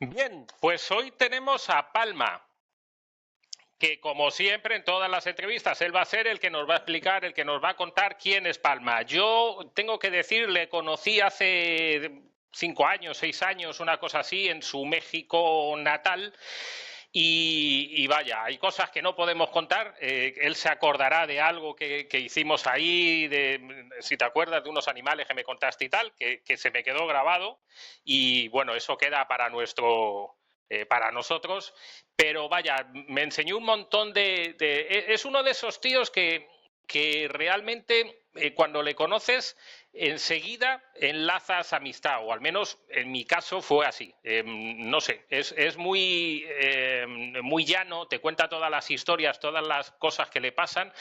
Bien, pues hoy tenemos a Palma, que como siempre en todas las entrevistas, él va a ser el que nos va a explicar, el que nos va a contar quién es Palma. Yo tengo que decir, le conocí hace 5 años, 6 años, una cosa así, en su México natal. Y vaya, hay cosas que no podemos contar. Él se acordará de algo que hicimos ahí, si te acuerdas, de unos animales que me contaste y tal, que se me quedó grabado. Y bueno, eso queda para nosotros. Pero vaya, me enseñó un montón es uno de esos tíos que realmente cuando le conoces enseguida enlazas amistad, o al menos en mi caso fue así. No sé, es muy llano, te cuenta todas las historias, todas las cosas que le pasan,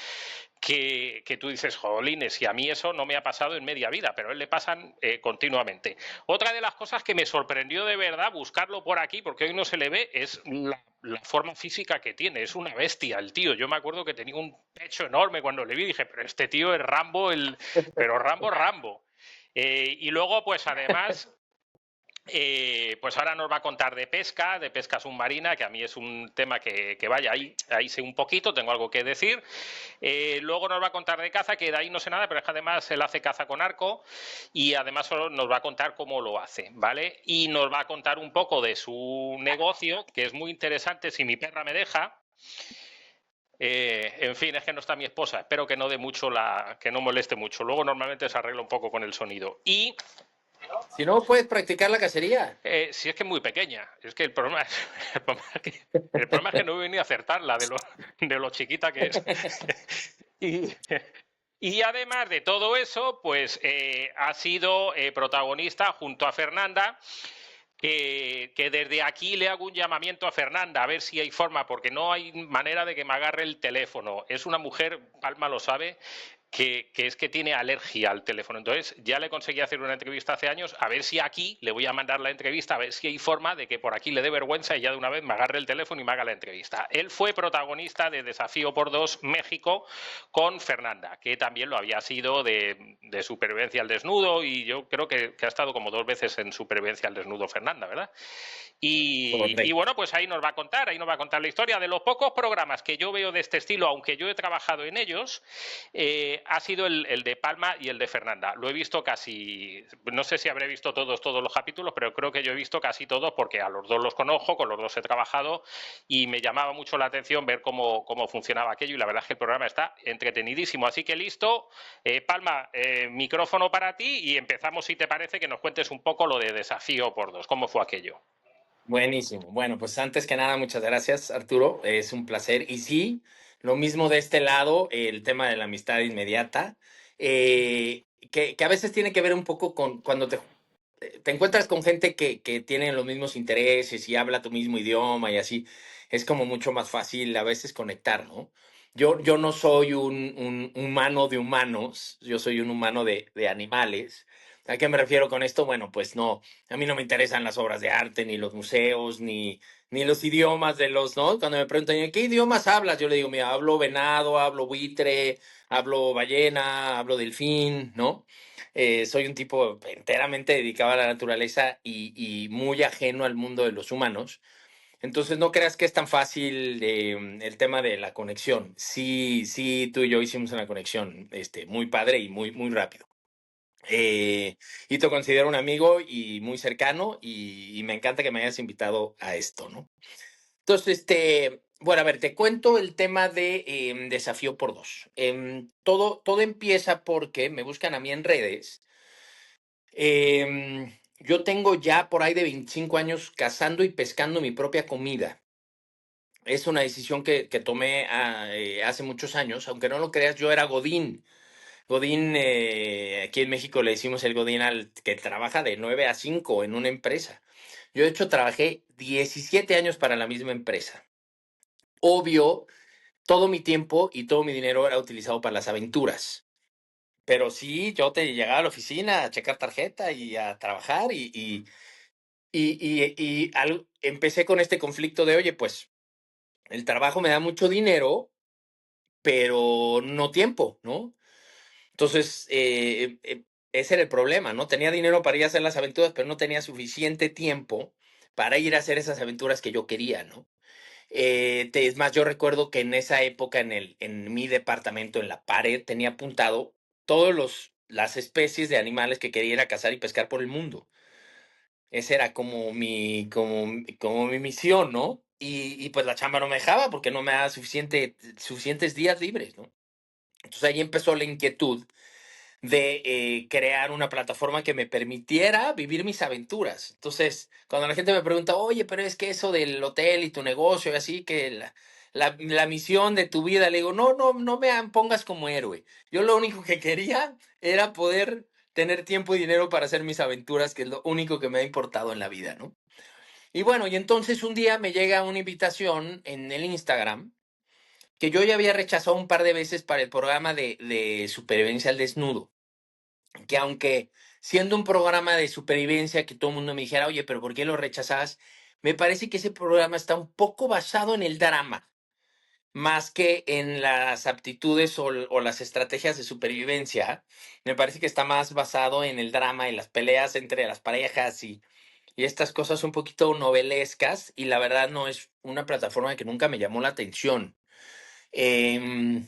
que tú dices, jolines, y a mí eso no me ha pasado en media vida, pero a él le pasan continuamente. Otra de las cosas que me sorprendió de verdad buscarlo por aquí, porque hoy no se le ve, es la forma física que tiene. Es una bestia el tío. Yo me acuerdo que tenía un pecho enorme cuando le vi. Dije, pero este tío es Rambo, pero Rambo, Rambo. Y luego, pues además, pues ahora nos va a contar de pesca submarina, que a mí es un tema que vaya, ahí sé un poquito, tengo algo que decir. Luego nos va a contar de caza, que de ahí no sé nada, pero es que además él hace caza con arco y además solo nos va a contar cómo lo hace, ¿vale? Y nos va a contar un poco de su negocio, que es muy interesante, si mi perra me deja. En fin, es que no está mi esposa. Espero que no dé mucho que no moleste mucho. Luego normalmente se arregla un poco con el sonido. Y Si no, puedes practicar la cacería. si es que es muy pequeña, es que el problema es, el problema es que no voy ni a acertarla de lo chiquita que es. Y, y además de todo eso, pues ha sido protagonista junto a Fernanda, que desde aquí le hago un llamamiento a Fernanda, a ver si hay forma, porque no hay manera de que me agarre el teléfono. Es una mujer, Palma lo sabe, que es que tiene alergia al teléfono. Entonces, ya le conseguí hacer una entrevista hace años, a ver si aquí le voy a mandar la entrevista, a ver si hay forma de que por aquí le dé vergüenza y ya de una vez me agarre el teléfono y me haga la entrevista. Él fue protagonista de Desafío por Dos México con Fernanda, que también lo había sido de Supervivencia al Desnudo, y yo creo que ha estado como 2 veces en Supervivencia al Desnudo Fernanda, ¿verdad? Y Correcto. bueno, pues ahí nos va a contar la historia. De los pocos programas que yo veo de este estilo, aunque yo he trabajado en ellos, ha sido el de Palma y el de Fernanda. Lo he visto casi, no sé si habré visto todos los capítulos, pero creo que yo he visto casi todos porque a los dos los conozco, con los dos he trabajado y me llamaba mucho la atención ver cómo funcionaba aquello, y la verdad es que el programa está entretenidísimo. Así que listo, Palma, micrófono para ti y empezamos, si te parece, que nos cuentes un poco lo de Desafío por Dos, cómo fue aquello. Buenísimo. Bueno, pues antes que nada, muchas gracias, Arturo. Es un placer. Y sí, lo mismo de este lado, el tema de la amistad inmediata, que a veces tiene que ver un poco con cuando te encuentras con gente que tiene los mismos intereses y habla tu mismo idioma y así, es como mucho más fácil a veces conectar, ¿no? Yo no soy un humano de humanos, yo soy un humano de animales. ¿A qué me refiero con esto? Bueno, pues no, a mí no me interesan las obras de arte, ni los museos, ni los idiomas de los, ¿no? Cuando me preguntan, ¿qué idiomas hablas? Yo le digo, mira, hablo venado, hablo buitre, hablo ballena, hablo delfín, ¿no? Soy un tipo enteramente dedicado a la naturaleza y muy ajeno al mundo de los humanos. Entonces no creas que es tan fácil el tema de la conexión. Sí, sí, tú y yo hicimos una conexión muy padre y muy rápido. Y te considero un amigo y muy cercano y me encanta que me hayas invitado a esto, ¿no? Entonces, bueno, a ver, te cuento el tema de Desafío por Dos. Todo empieza porque me buscan a mí en redes. Yo tengo ya por ahí de 25 años cazando y pescando mi propia comida. Es una decisión que tomé hace muchos años, aunque no lo creas, yo era Godín. Godín, aquí en México le decimos el Godín al que trabaja de 9 a 5 en una empresa. Yo de hecho trabajé 17 años para la misma empresa. Obvio, todo mi tiempo y todo mi dinero era utilizado para las aventuras. Pero sí, yo te llegaba a la oficina a checar tarjeta y a trabajar empecé con este conflicto de, oye, pues el trabajo me da mucho dinero, pero no tiempo, ¿no? Entonces, ese era el problema, ¿no? Tenía dinero para ir a hacer las aventuras, pero no tenía suficiente tiempo para ir a hacer esas aventuras que yo quería, ¿no? Es más, yo recuerdo que en esa época en mi departamento, en la pared, tenía apuntado las especies de animales que quería ir a cazar y pescar por el mundo. Esa era como mi misión, ¿no? Y pues la chamba no me dejaba porque no me daba suficientes días libres, ¿no? Entonces ahí empezó la inquietud de crear una plataforma que me permitiera vivir mis aventuras. Entonces, cuando la gente me pregunta, oye, pero es que eso del hotel y tu negocio y así, que la misión de tu vida, le digo, no me pongas como héroe. Yo lo único que quería era poder tener tiempo y dinero para hacer mis aventuras, que es lo único que me ha importado en la vida, ¿no? Y bueno, y entonces un día me llega una invitación en el Instagram que yo ya había rechazado un par de veces para el programa de supervivencia al desnudo, que aunque siendo un programa de supervivencia que todo el mundo me dijera, oye, pero ¿por qué lo rechazas? Me parece que ese programa está un poco basado en el drama, más que en las aptitudes o las estrategias de supervivencia. Me parece que está más basado en el drama y las peleas entre las parejas y estas cosas un poquito novelescas, y la verdad no es una plataforma que nunca me llamó la atención. Em,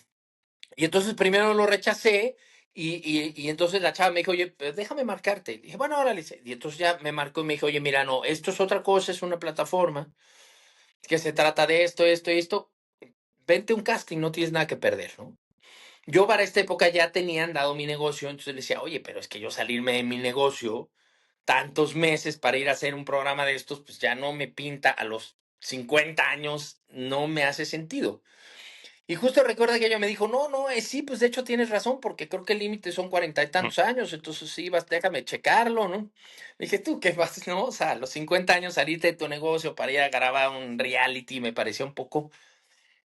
y entonces primero lo rechacé y entonces la chava me dijo, oye, pues déjame marcarte. Dije, bueno, órale. Y entonces ya me marcó y me dijo, oye, mira, no, esto es otra cosa, es una plataforma que se trata de esto, esto y esto. Vente a un casting, no tienes nada que perder, ¿no? Yo para esta época ya tenían dado mi negocio, entonces le decía, oye, pero es que yo salirme de mi negocio tantos meses para ir a hacer un programa de estos, pues ya no me pinta a los 50 años, no me hace sentido. Y justo recuerda que ella me dijo, no, sí, pues de hecho tienes razón, porque creo que el límite son 40 y tantos años, entonces sí, déjame checarlo, ¿no? Dije, ¿tú qué vas, no? O sea, a los 50 años salirte de tu negocio para ir a grabar un reality me parecía un poco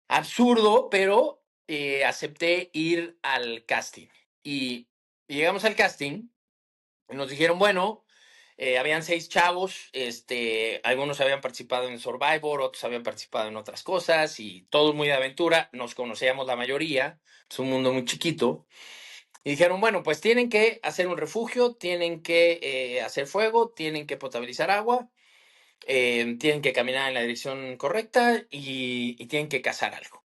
absurdo, pero acepté ir al casting. Y llegamos al casting y nos dijeron, bueno, habían 6 chavos, algunos habían participado en Survivor, otros habían participado en otras cosas y todos muy de aventura, nos conocíamos la mayoría, es un mundo muy chiquito. Y dijeron, bueno, pues tienen que hacer un refugio, tienen que hacer fuego, tienen que potabilizar agua, tienen que caminar en la dirección correcta y tienen que cazar algo.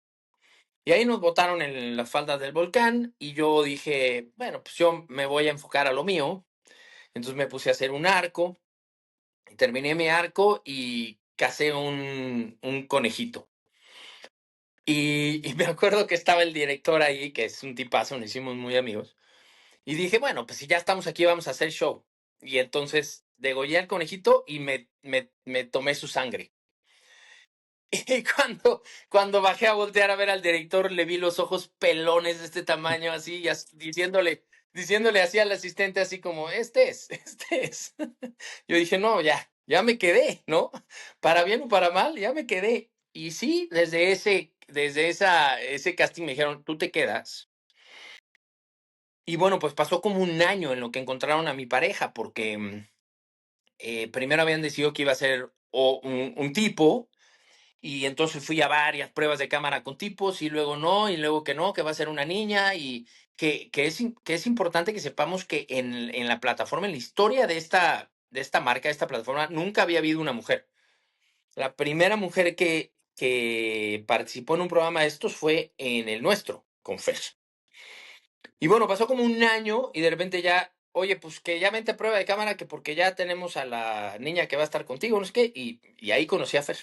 Y ahí nos botaron en las faldas del volcán y yo dije, bueno, pues yo me voy a enfocar a lo mío. Entonces me puse a hacer un arco, terminé mi arco y cacé un conejito. Y me acuerdo que estaba el director ahí, que es un tipazo, nos hicimos muy amigos. Y dije, bueno, pues si ya estamos aquí, vamos a hacer show. Y entonces degollé al conejito y me tomé su sangre. Y cuando bajé a voltear a ver al director, le vi los ojos pelones de este tamaño, así, diciéndole así al asistente, así como, este es. Yo dije, no, ya me quedé, ¿no? Para bien o para mal, ya me quedé. Y sí, ese casting me dijeron, tú te quedas. Y bueno, pues pasó como un año en lo que encontraron a mi pareja, porque primero habían decidido que iba a ser un tipo, y entonces fui a varias pruebas de cámara con tipos, y luego no, y luego que no, que va a ser una niña, y que es importante que sepamos que en la plataforma, en la historia de esta marca, de esta plataforma, nunca había habido una mujer. La primera mujer que participó en un programa de estos fue en el nuestro, con Fer. Y bueno, pasó como un año y de repente ya, oye, pues que ya vente a prueba de cámara, que porque ya tenemos a la niña que va a estar contigo, no sé qué, y ahí conocí a Fer.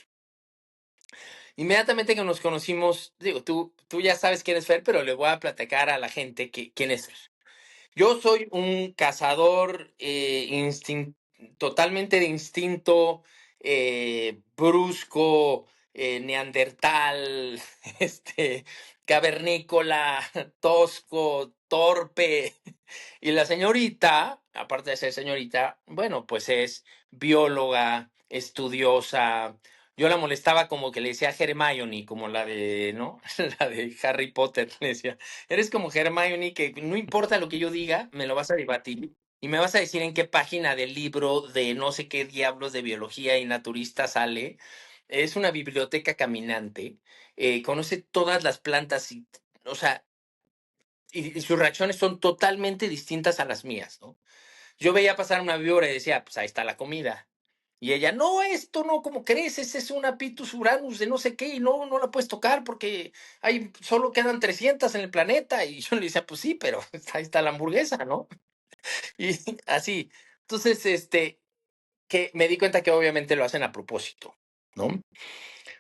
Inmediatamente que nos conocimos, digo, tú ya sabes quién es Fer, pero le voy a platicar a la gente quién es Fer. Yo soy un cazador totalmente de instinto, brusco, neandertal, cavernícola, tosco, torpe. Y la señorita, aparte de ser señorita, bueno, pues es bióloga, estudiosa. Yo la molestaba como que le decía Hermione, como la de, ¿no? La de Harry Potter. Le decía, eres como Hermione, que no importa lo que yo diga, me lo vas a debatir. Y me vas a decir en qué página del libro de no sé qué diablos de biología y naturista sale. Es una biblioteca caminante. Conoce todas las plantas o sea, y sus reacciones son totalmente distintas a las mías, ¿no? Yo veía pasar una víbora y decía, pues ahí está la comida. Y ella, no, esto no, ¿cómo crees? Ese es una Pitus Uranus de no sé qué y no la puedes tocar porque solo quedan 300 en el planeta. Y yo le decía, pues sí, pero ahí está la hamburguesa, ¿no? Y así. Entonces, que me di cuenta que obviamente lo hacen a propósito, ¿no?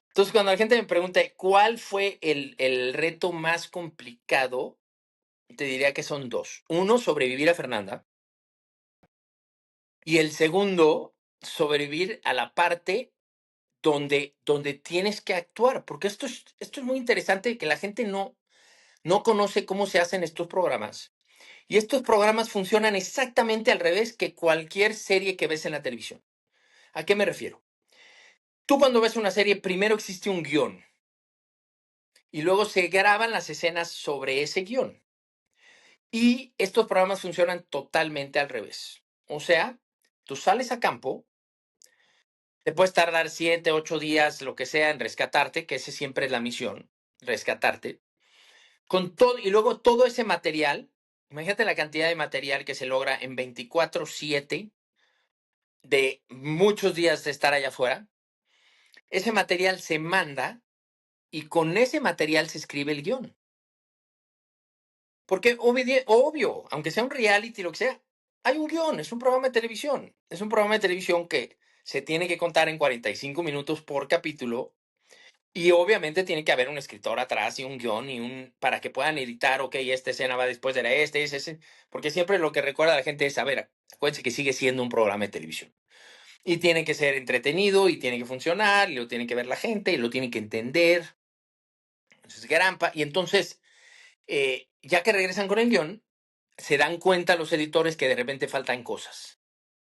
Entonces, cuando la gente me pregunta cuál fue el reto más complicado, te diría que son dos. Uno, sobrevivir a Fernanda. Y el segundo, sobrevivir a la parte donde tienes que actuar. Porque esto es muy interesante que la gente no conoce cómo se hacen estos programas. Y estos programas funcionan exactamente al revés que cualquier serie que ves en la televisión. ¿A qué me refiero? Tú cuando ves una serie, primero existe un guión y luego se graban las escenas sobre ese guión. Y estos programas funcionan totalmente al revés. O sea, tú sales a campo, te puedes tardar 7, 8 días, lo que sea, en rescatarte, que esa siempre es la misión, rescatarte. Con todo, y luego todo ese material, imagínate la cantidad de material que se logra en 24/7 de muchos días de estar allá afuera. Ese material se manda y con ese material se escribe el guión. Porque obvio, aunque sea un reality, lo que sea, hay un guión, es un programa de televisión. Es un programa de televisión que se tiene que contar en 45 minutos por capítulo. Y obviamente tiene que haber un escritor atrás y un guión para que puedan editar, ok, esta escena va después de ese. Porque siempre lo que recuerda a la gente es, a ver, acuérdense que sigue siendo un programa de televisión. Y tiene que ser entretenido y tiene que funcionar y lo tiene que ver la gente y lo tiene que entender. Entonces, y entonces, ya que regresan con el guión, se dan cuenta los editores que de repente faltan cosas.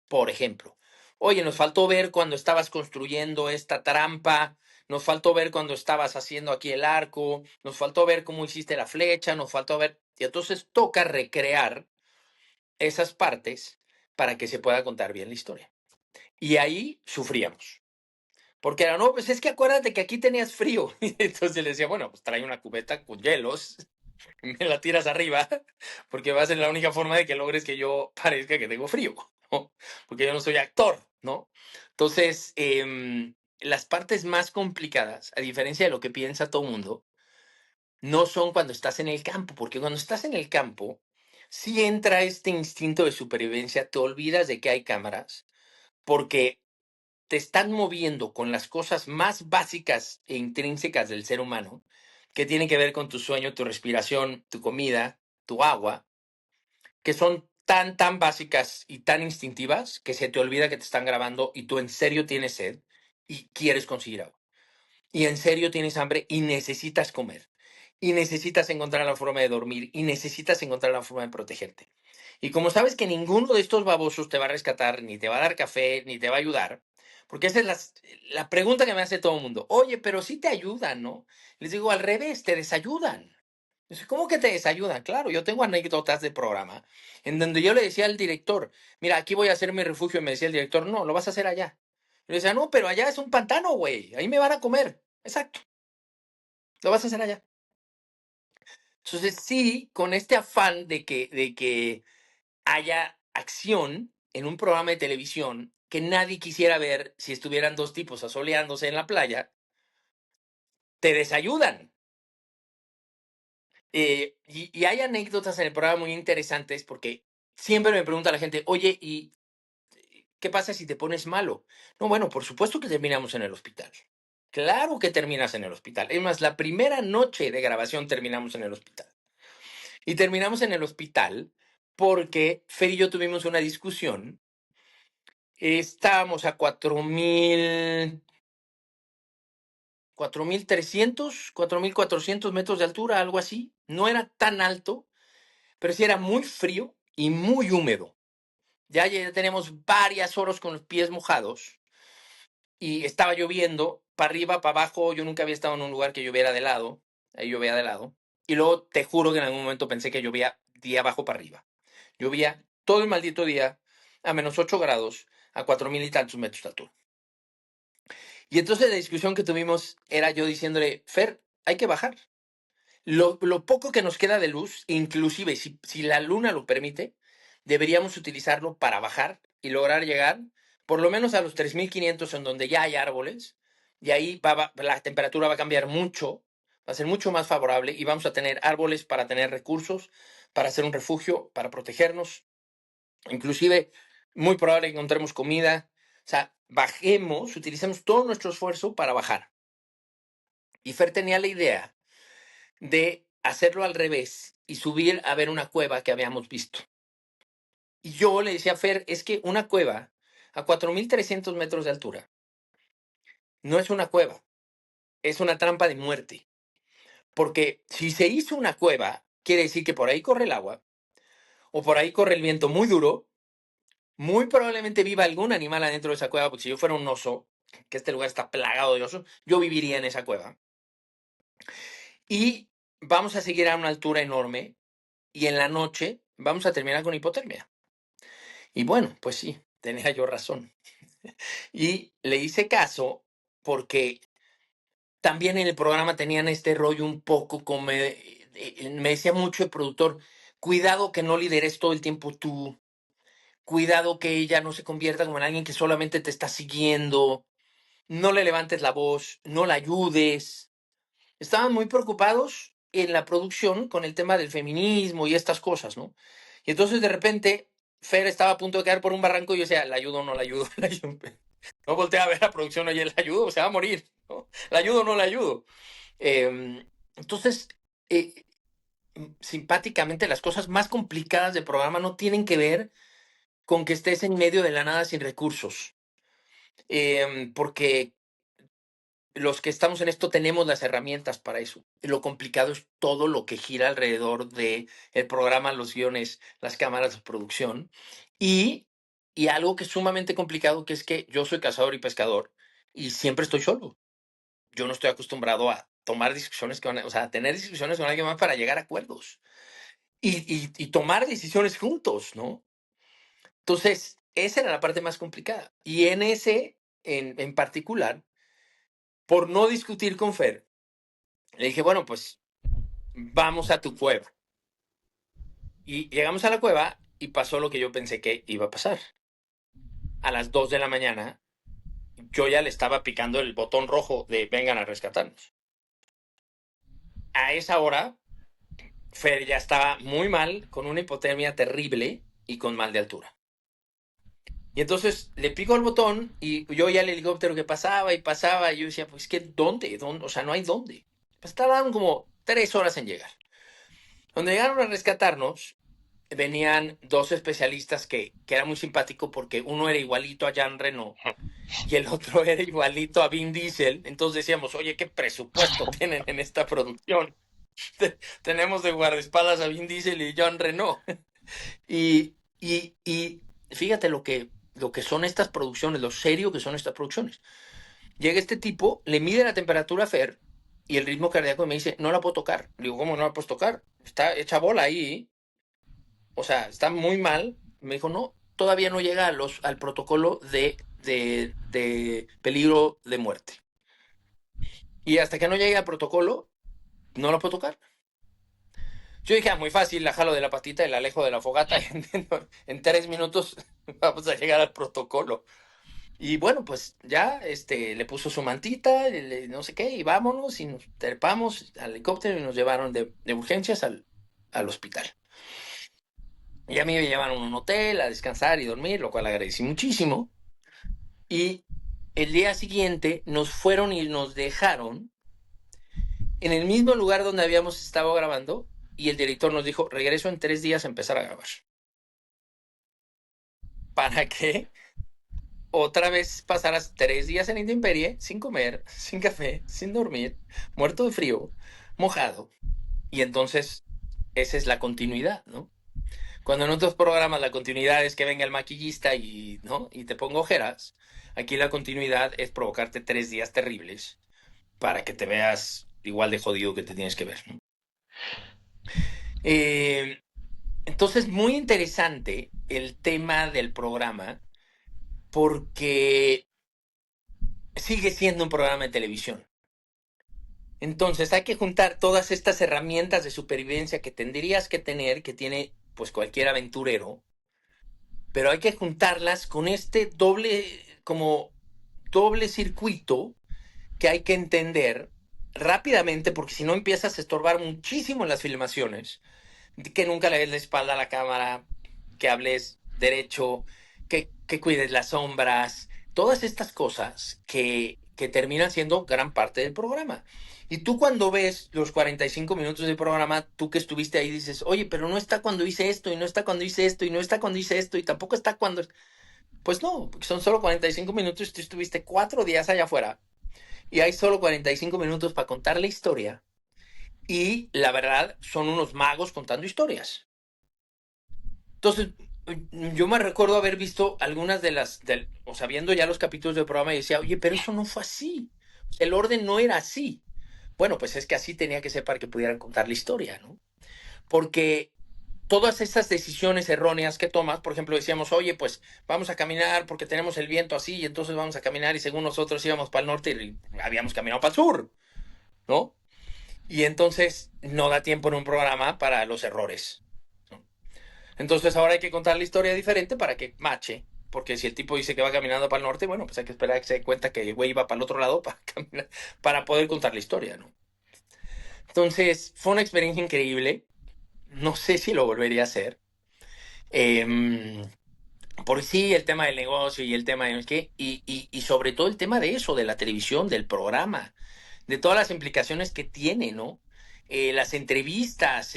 Por ejemplo, oye, nos faltó ver cuando estabas construyendo esta trampa, nos faltó ver cuando estabas haciendo aquí el arco, nos faltó ver cómo hiciste la flecha, nos faltó ver... Y entonces toca recrear esas partes para que se pueda contar bien la historia. Y ahí sufríamos. Porque era, no, pues es que acuérdate que aquí tenías frío. Y entonces le decía, bueno, pues trae una cubeta con hielos, me la tiras arriba, porque va a ser la única forma de que logres que yo parezca que tengo frío, ¿no? Porque yo no soy actor, ¿no? Entonces, las partes más complicadas, a diferencia de lo que piensa todo el mundo, no son cuando estás en el campo, porque cuando estás en el campo, sí entra este instinto de supervivencia, te olvidas de que hay cámaras, porque te están moviendo con las cosas más básicas e intrínsecas del ser humano, que tienen que ver con tu sueño, tu respiración, tu comida, tu agua, que son tan básicas y tan instintivas que se te olvida que te están grabando y tú en serio tienes sed y quieres conseguir agua. Y en serio tienes hambre y necesitas comer. Y necesitas encontrar la forma de dormir y necesitas encontrar la forma de protegerte. Y como sabes que ninguno de estos babosos te va a rescatar, ni te va a dar café, ni te va a ayudar, porque esa es la pregunta que me hace todo el mundo. Oye, pero sí te ayudan, ¿no? Les digo, al revés, te desayudan. Dice, ¿cómo que te desayudan? Claro, yo tengo anécdotas de programa en donde yo le decía al director, mira, aquí voy a hacer mi refugio. Y me decía el director, no, lo vas a hacer allá. Y le decía, no, pero allá es un pantano, güey. Ahí me van a comer. Exacto, lo vas a hacer allá. Entonces, sí, con este afán de que haya acción en un programa de televisión que nadie quisiera ver si estuvieran dos tipos asoleándose en la playa, te desayudan. Y hay anécdotas en el programa muy interesantes porque siempre me pregunta la gente, oye, ¿y qué pasa si te pones malo? No, bueno, por supuesto que terminamos en el hospital. Claro que terminas en el hospital. Es más, la primera noche de grabación terminamos en el hospital. Y terminamos en el hospital porque Fer y yo tuvimos una discusión. Estábamos a 4.400 metros de altura, algo así. No era tan alto, pero sí era muy frío y muy húmedo. Ya tenemos varias horas con los pies mojados y estaba lloviendo para arriba, para abajo. Yo nunca había estado en un lugar que lloviera de lado. Ahí llovía de lado. Y luego te juro que en algún momento pensé que llovía de abajo para arriba. Llovía todo el maldito día a -8 grados, a 4.000 y tantos metros de altura. Y entonces la discusión que tuvimos era yo diciéndole, Fer, hay que bajar. Lo poco que nos queda de luz, inclusive si la luna lo permite, deberíamos utilizarlo para bajar y lograr llegar por lo menos a los 3500 en donde ya hay árboles, y ahí la temperatura va a cambiar mucho, va a ser mucho más favorable y vamos a tener árboles para tener recursos, para hacer un refugio, para protegernos, inclusive muy probable que encontremos comida. O sea, bajemos, utilicemos todo nuestro esfuerzo para bajar. Y Fer tenía la idea de hacerlo al revés y subir a ver una cueva que habíamos visto. Y yo le decía a Fer, es que una cueva a 4300 metros de altura no es una cueva, es una trampa de muerte. Porque si se hizo una cueva, quiere decir que por ahí corre el agua o por ahí corre el viento muy duro. Muy probablemente viva algún animal adentro de esa cueva, porque si yo fuera un oso, que este lugar está plagado de osos, yo viviría en esa cueva. Y vamos a seguir a una altura enorme y en la noche vamos a terminar con hipotermia. Y bueno, pues sí, tenía yo razón. Y le hice caso porque también en el programa tenían este rollo un poco como me decía mucho el productor, cuidado que no lideres todo el tiempo tú, cuidado que ella no se convierta como en alguien que solamente te está siguiendo, no le levantes la voz, no la ayudes. Estaban muy preocupados en la producción con el tema del feminismo y estas cosas, ¿no? Y entonces de repente Fer estaba a punto de caer por un barranco y yo decía, ¿la ayudo o no la ayudo? ¿La ayudo? No volteé a ver la producción, oye, ¿la ayudo? Se va a morir, ¿no? ¿La ayudo o no la ayudo? Entonces, eh, simpáticamente, las cosas más complicadas del programa no tienen que ver con que estés en medio de la nada sin recursos. Porque los que estamos en esto tenemos las herramientas para eso. Lo complicado es todo lo que gira alrededor de el programa, los guiones, las cámaras de producción y, y algo que es sumamente complicado, que es que yo soy cazador y pescador y siempre estoy solo. Yo no estoy acostumbrado a tomar discusiones o sea, a tener discusiones con alguien más para llegar a acuerdos y tomar decisiones juntos, ¿no? Entonces, esa era la parte más complicada. Y en ese, en particular, por no discutir con Fer, le dije, bueno, pues vamos a tu cueva. Y llegamos a la cueva y pasó lo que yo pensé que iba a pasar. A las 2 de la mañana, yo ya le estaba picando el botón rojo de vengan a rescatarnos. A esa hora, Fer ya estaba muy mal, con una hipotermia terrible y con mal de altura. Y entonces le pico el botón y yo ya el helicóptero que pasaba y pasaba, y yo decía, pues que ¿dónde? O sea, no hay dónde. Pues tardaron como 3 horas en llegar. Cuando llegaron a rescatarnos, venían dos especialistas que era muy simpático porque uno era igualito a Jean Reno y el otro era igualito a Vin Diesel. Entonces decíamos, oye, ¿qué presupuesto tienen en esta producción? Tenemos de guardaespaldas a Vin Diesel y Jean Reno. Y fíjate lo que son estas producciones, lo serio que son estas producciones. Llega este tipo, le mide la temperatura a Fer y el ritmo cardíaco y me dice, no la puedo tocar. Le digo, ¿cómo no la puedes tocar? Está hecha bola ahí. O sea, está muy mal. Me dijo, no, todavía no llega al protocolo de peligro de muerte. Y hasta que no llegue al protocolo, no la puedo tocar. Yo dije, muy fácil, la jalo de la patita y la alejo de la fogata. Y en 3 minutos vamos a llegar al protocolo. Y bueno, pues ya le puso su mantita, no sé qué, y vámonos, y nos trepamos al helicóptero y nos llevaron de urgencias al hospital. Y a mí me llevaron a un hotel a descansar y dormir, lo cual agradecí muchísimo. Y el día siguiente nos fueron y nos dejaron en el mismo lugar donde habíamos estado grabando, y el director nos dijo, regreso en 3 días a empezar a grabar. ¿Para qué? Otra vez pasarás 3 días en intemperie, sin comer, sin café, sin dormir, muerto de frío, mojado. Y entonces, esa es la continuidad, ¿no? Cuando en otros programas la continuidad es que venga el maquillista y, ¿no? y te ponga ojeras, aquí la continuidad es provocarte 3 días terribles para que te veas igual de jodido que te tienes que ver, ¿no? Entonces, muy interesante el tema del programa porque sigue siendo un programa de televisión. Entonces hay que juntar todas estas herramientas de supervivencia que tendrías que tener, que tiene pues cualquier aventurero, pero hay que juntarlas con este doble circuito que hay que entender rápidamente, porque si no empiezas a estorbar muchísimo en las filmaciones, que nunca le des la espalda a la cámara, que hables derecho, que cuides las sombras, todas estas cosas que terminan siendo gran parte del programa. Y tú cuando ves los 45 minutos del programa, tú que estuviste ahí dices, oye, pero no está cuando hice esto, y no está cuando hice esto, y no está cuando hice esto, y tampoco está cuando... Pues no, porque son solo 45 minutos y tú estuviste 4 días allá afuera, y hay solo 45 minutos para contar la historia. Y la verdad, son unos magos contando historias. Entonces, yo me recuerdo haber visto algunas o sea, viendo ya los capítulos del programa y decía, oye, pero eso no fue así. El orden no era así. Bueno, pues es que así tenía que ser para que pudieran contar la historia, ¿no? Porque todas esas decisiones erróneas que tomas, por ejemplo, decíamos, oye, pues vamos a caminar porque tenemos el viento así, y entonces vamos a caminar, y según nosotros íbamos para el norte y habíamos caminado para el sur, ¿no? Y entonces no da tiempo en un programa para los errores, ¿no? Entonces ahora hay que contar la historia diferente para que mache. Porque si el tipo dice que va caminando para el norte, bueno, pues hay que esperar a que se dé cuenta que el güey va para el otro lado para, caminar, para poder contar la historia, ¿no? Entonces, fue una experiencia increíble. No sé si lo volvería a hacer. Por sí, el tema del negocio y el tema de qué, y sobre todo el tema de eso, de la televisión, del programa, de todas las implicaciones que tiene, ¿no? Las entrevistas,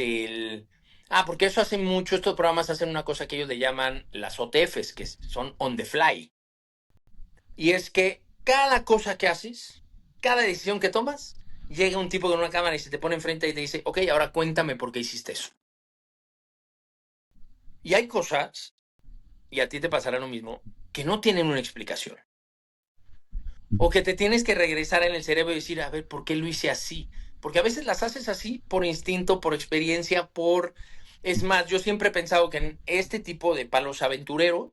porque eso hacen mucho, estos programas hacen una cosa que ellos le llaman las OTFs, que son on the fly. Y es que cada cosa que haces, cada decisión que tomas, llega un tipo con una cámara y se te pone enfrente y te dice, ok, ahora cuéntame por qué hiciste eso. Y hay cosas, y a ti te pasará lo mismo, que no tienen una explicación. O que te tienes que regresar en el cerebro y decir, a ver, ¿por qué lo hice así? Porque a veces las haces así por instinto, por experiencia, Es más, yo siempre he pensado que en este tipo de palos aventureros,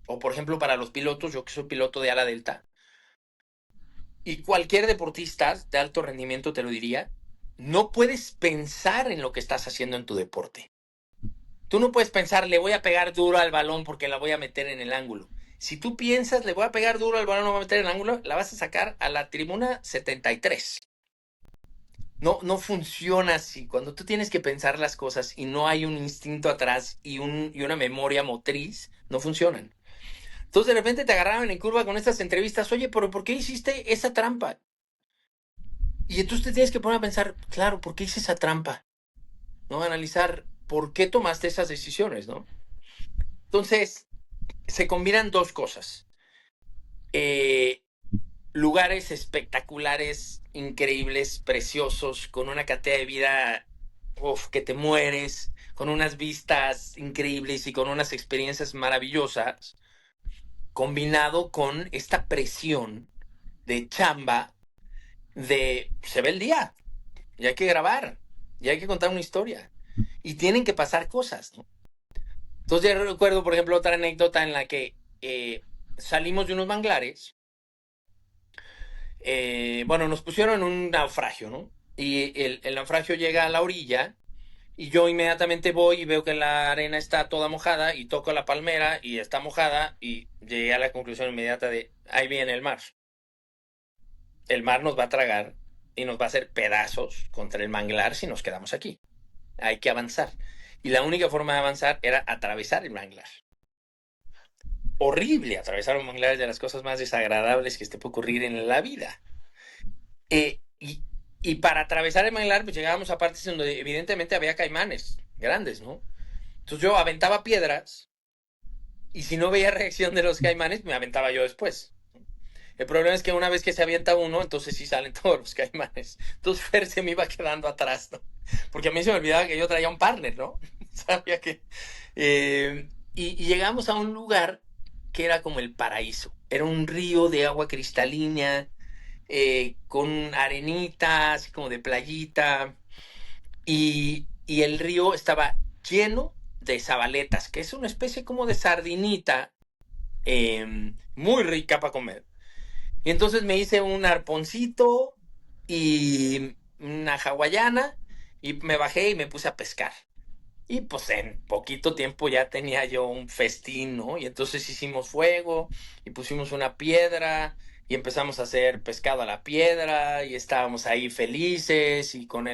o por ejemplo para los pilotos, yo que soy piloto de ala delta, y cualquier deportista de alto rendimiento te lo diría, no puedes pensar en lo que estás haciendo en tu deporte. Tú no puedes pensar, le voy a pegar duro al balón porque la voy a meter en el ángulo. Si tú piensas, le voy a pegar duro al balón, lo voy a meter en el ángulo, la vas a sacar a la tribuna 73. No funciona así. Cuando tú tienes que pensar las cosas y no hay un instinto atrás y una memoria motriz, no funcionan. Entonces de repente te agarraron en curva con estas entrevistas, oye, pero ¿por qué hiciste esa trampa? Y entonces te tienes que poner a pensar, claro, ¿por qué hice esa trampa? ¿No? Analizar por qué tomaste esas decisiones, ¿no? Entonces, se combinan dos cosas. Lugares espectaculares, increíbles, preciosos, con una cantidad de vida que te mueres, con unas vistas increíbles y con unas experiencias maravillosas, combinado con esta presión de chamba se ve el día, y hay que grabar, y hay que contar una historia, y tienen que pasar cosas, ¿no? Entonces yo recuerdo, por ejemplo, otra anécdota en la que salimos de unos manglares. Bueno, nos pusieron en un naufragio, ¿no? Y el naufragio llega a la orilla y yo inmediatamente voy y veo que la arena está toda mojada y toco la palmera y está mojada y llegué a la conclusión inmediata de, ahí viene el mar. El mar nos va a tragar y nos va a hacer pedazos contra el manglar si nos quedamos aquí. Hay que avanzar. Y la única forma de avanzar era atravesar el manglar. Horrible, atravesar un manglar es de las cosas más desagradables que te puede ocurrir en la vida. Y para atravesar el manglar, pues llegábamos a partes donde evidentemente había caimanes grandes, ¿no? Entonces yo aventaba piedras y si no veía reacción de los caimanes, me aventaba yo después. El problema es que una vez que se avienta uno, entonces sí salen todos los caimanes. Entonces Fer se me iba quedando atrás, ¿no? Porque a mí se me olvidaba que yo traía un partner, ¿no? Sabía que... y llegamos a un lugar que era como el paraíso. Era un río de agua cristalina, con arenita, así como de playita, y el río estaba lleno de zabaletas, que es una especie como de sardinita, muy rica para comer. Y entonces me hice un arponcito y una hawaiana y me bajé y me puse a pescar. Y pues en poquito tiempo ya tenía yo un festín, ¿no? Y entonces hicimos fuego y pusimos una piedra y empezamos a hacer pescado a la piedra y estábamos ahí felices y con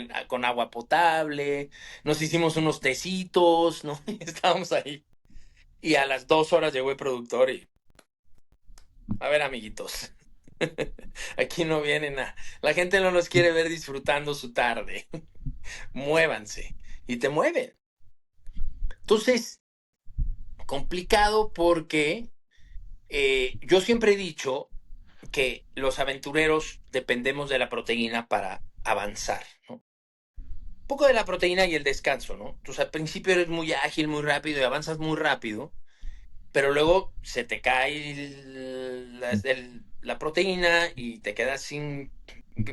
agua potable. Nos hicimos unos tecitos, ¿no? Y estábamos ahí. Y a las 2 horas llegó el productor y, a ver, amiguitos, aquí no vienen a... La gente no los quiere ver disfrutando su tarde. Muévanse. Y te mueven. Entonces, complicado porque yo siempre he dicho que los aventureros dependemos de la proteína para avanzar, ¿no? Un poco de la proteína y el descanso, ¿no? Entonces al principio eres muy ágil, muy rápido y avanzas muy rápido, pero luego se te cae la proteína y te quedas sin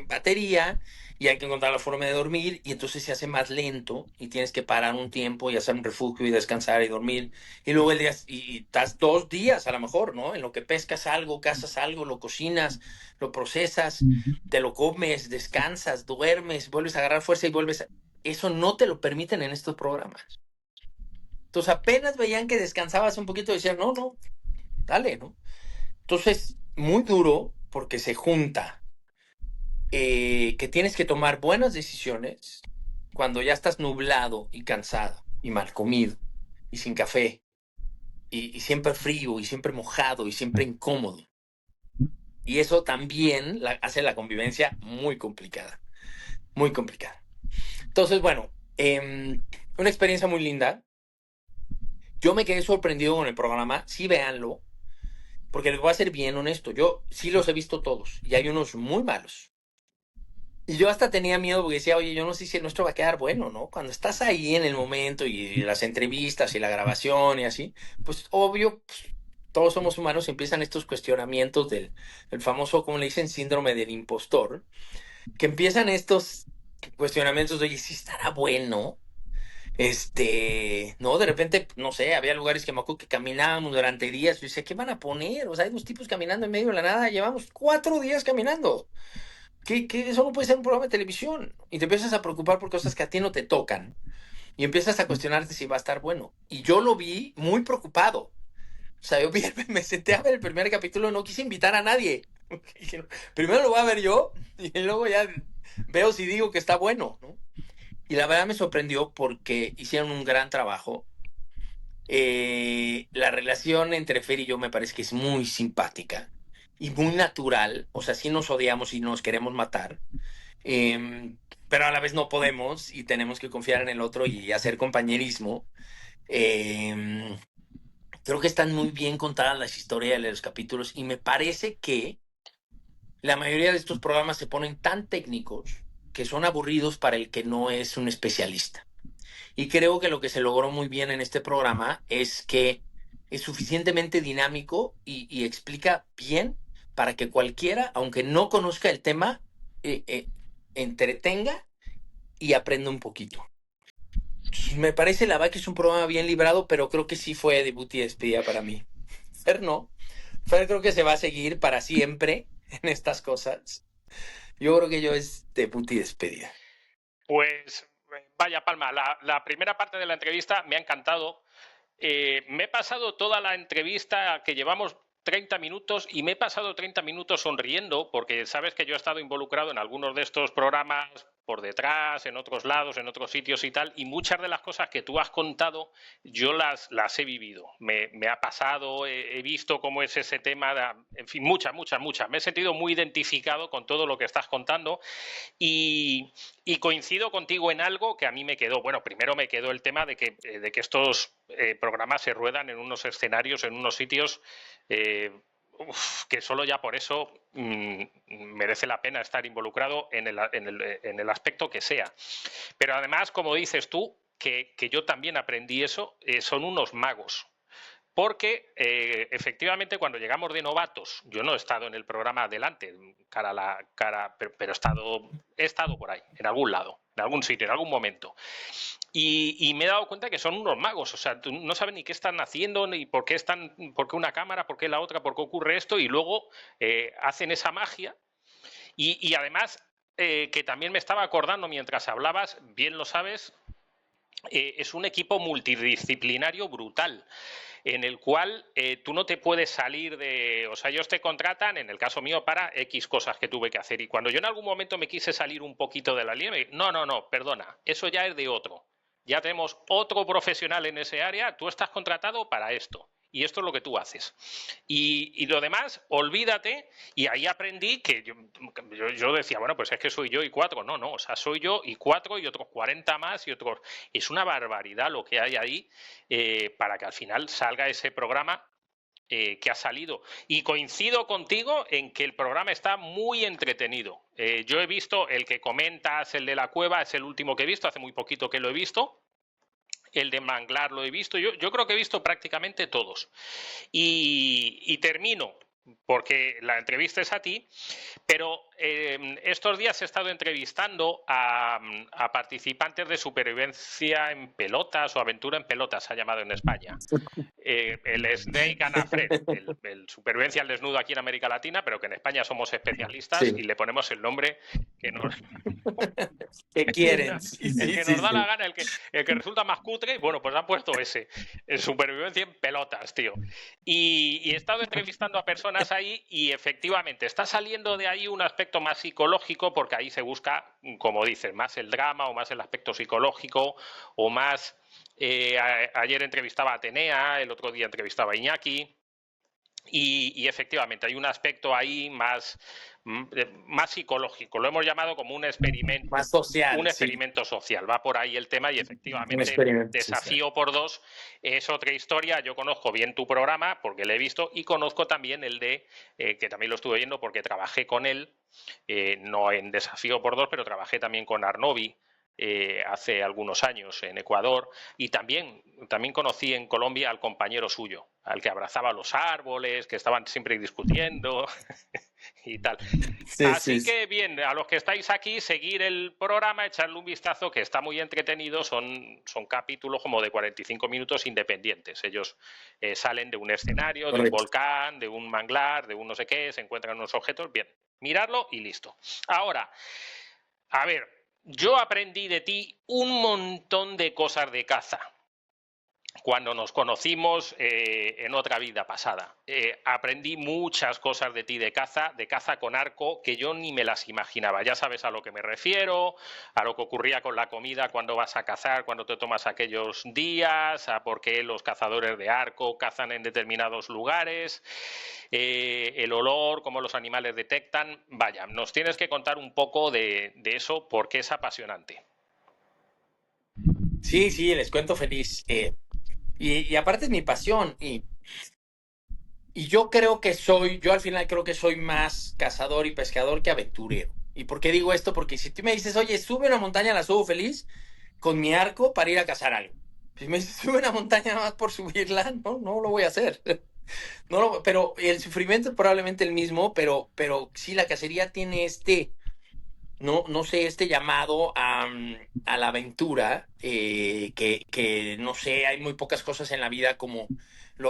batería y hay que encontrar la forma de dormir y entonces se hace más lento y tienes que parar un tiempo y hacer un refugio y descansar y dormir y luego el día y estás 2 días a lo mejor, ¿no? En lo que pescas algo, cazas algo, lo cocinas, lo procesas, te lo comes, descansas, duermes, vuelves a agarrar fuerza y vuelves a... Eso no te lo permiten en estos programas. Entonces apenas veían que descansabas un poquito y decían, no, no, dale, ¿no? Entonces, muy duro porque se junta que tienes que tomar buenas decisiones cuando ya estás nublado y cansado y mal comido y sin café y siempre frío y siempre mojado y siempre incómodo. Y eso también hace la convivencia muy complicada, muy complicada. Entonces, bueno, una experiencia muy linda. Yo me quedé sorprendido con el programa, sí véanlo, porque les voy a ser bien honesto, yo sí los he visto todos y hay unos muy malos. Y yo hasta tenía miedo porque decía, oye, yo no sé si el nuestro va a quedar bueno, ¿no? Cuando estás ahí en el momento y las entrevistas y la grabación y así, pues obvio, pues, todos somos humanos y empiezan estos cuestionamientos del famoso, como le dicen, síndrome del impostor, que empiezan estos cuestionamientos de, oye, ¿sí estará bueno? No, de repente, no sé, había lugares que me acuerdo que caminábamos durante días y decía, ¿qué van a poner? O sea, hay dos tipos caminando en medio de la nada, llevamos 4 días caminando. Eso no puede ser un programa de televisión. Y te empiezas a preocupar por cosas que a ti no te tocan. Y empiezas a cuestionarte si va a estar bueno. Y yo lo vi muy preocupado. O sea, me senté a ver el primer capítulo, no quise invitar a nadie. Dije, primero lo voy a ver yo y luego ya veo si digo que está bueno, ¿no? Y la verdad me sorprendió porque hicieron un gran trabajo. La relación entre Fer y yo me parece que es muy simpática y muy natural. O sea, sí nos odiamos y nos queremos matar, eh, pero a la vez no podemos y tenemos que confiar en el otro y hacer compañerismo. Eh, Creo que están muy bien contadas las historias de los capítulos y me parece que la mayoría de estos programas se ponen tan técnicos que son aburridos para el que no es un especialista. Y creo que lo que se logró muy bien en este programa es que es suficientemente dinámico y explica bien para que cualquiera, aunque no conozca el tema, entretenga y aprenda un poquito. Me parece la verdad que es un programa bien librado, pero creo que sí fue debut y despedida para mí. Fer no. Fer creo que se va a seguir para siempre en estas cosas. Yo creo que yo es debut y despedida. Pues vaya, Palma, la primera parte de la entrevista me ha encantado. Me he pasado toda la entrevista que llevamos 30 minutos y me he pasado 30 minutos sonriendo porque sabes que yo he estado involucrado en algunos de estos programas por detrás, en otros lados, en otros sitios y tal, y muchas de las cosas que tú has contado yo las he vivido. Me ha pasado, he visto cómo es ese tema, en fin, muchas, muchas, muchas. Me he sentido muy identificado con todo lo que estás contando y coincido contigo en algo que a mí me quedó. Bueno, primero me quedó el tema de que estos programas se ruedan en unos escenarios, en unos sitios que solo ya por eso merece la pena estar involucrado en el aspecto que sea. Pero además, como dices tú, que yo también aprendí eso, son unos magos. Porque efectivamente cuando llegamos de novatos, yo no he estado en el programa adelante, cara a la cara, pero he estado por ahí, en algún lado, en algún sitio, en algún momento. Y me he dado cuenta que son unos magos, o sea, no saben ni qué están haciendo, ni por qué una cámara, por qué la otra, por qué ocurre esto, y luego hacen esa magia. Y además, que también me estaba acordando mientras hablabas, bien lo sabes, es un equipo multidisciplinario brutal, en el cual tú no te puedes salir de... O sea, ellos te contratan, en el caso mío, para X cosas que tuve que hacer. Y cuando yo en algún momento me quise salir un poquito de la línea, no, perdona, eso ya es de otro. Ya tenemos otro profesional en ese área, tú estás contratado para esto. Y esto es lo que tú haces. Y lo demás, olvídate. Y ahí aprendí que yo decía, bueno, pues es que soy yo y 4. No, o sea, soy yo y 4 y otros 40 más y otros... Es una barbaridad lo que hay ahí para que al final salga ese programa que ha salido. Y coincido contigo en que el programa está muy entretenido. Yo he visto el que comentas, el de la cueva, es el último que he visto, hace muy poquito que lo he visto. El de Manglar lo he visto, yo creo que he visto prácticamente todos. Y termino, porque la entrevista es a ti, pero estos días he estado entrevistando a participantes de supervivencia en pelotas o aventura en pelotas, se ha llamado en España. El Snake and a Friend, el supervivencia al desnudo aquí en América Latina, pero que en España somos especialistas y le ponemos el nombre que nos... ¿Qué quieren? el que nos da la gana, el que resulta más cutre, bueno, pues han puesto ese, en supervivencia en pelotas, tío. Y he estado entrevistando a personas ahí y efectivamente está saliendo de ahí un aspecto más psicológico, porque ahí se busca, como dices, más el drama o más el aspecto psicológico o más... ayer entrevistaba a Atenea, el otro día entrevistaba a Iñaki. Y efectivamente hay un aspecto ahí más psicológico, lo hemos llamado como un experimento, más social, un experimento social, va por ahí el tema y efectivamente Desafío social. por Dos es otra historia. Yo conozco bien tu programa porque lo he visto y conozco también el de, que también lo estuve viendo porque trabajé con él, no en Desafío por Dos, pero trabajé también con Arnovi, hace algunos años en Ecuador, y también conocí en Colombia al compañero suyo, al que abrazaba los árboles, que estaban siempre discutiendo y tal. Así que bien, a los que estáis aquí, seguir el programa, echarle un vistazo, que está muy entretenido. Son capítulos como de 45 minutos independientes. Ellos salen de un escenario, de un volcán, de un manglar, de un no sé qué, se encuentran unos objetos. Bien, mirarlo y listo. Ahora, a ver, yo aprendí de ti un montón de cosas de caza cuando nos conocimos en otra vida pasada. Aprendí muchas cosas de ti de caza con arco, que yo ni me las imaginaba. Ya sabes a lo que me refiero, a lo que ocurría con la comida cuando vas a cazar, cuando te tomas aquellos días, a por qué los cazadores de arco cazan en determinados lugares, el olor, cómo los animales detectan. Vaya, nos tienes que contar un poco de eso porque es apasionante. Sí, les cuento feliz. Y aparte es mi pasión. Y yo creo que yo al final creo que soy más cazador y pescador que aventurero. ¿Y por qué digo esto? Porque si tú me dices, oye, sube una montaña, la subo feliz con mi arco para ir a cazar algo. Si me dices, sube una montaña nada más por subirla, no lo voy a hacer. Pero el sufrimiento es probablemente el mismo, pero sí la cacería tiene no sé, este llamado a la aventura, que no sé, hay muy pocas cosas en la vida como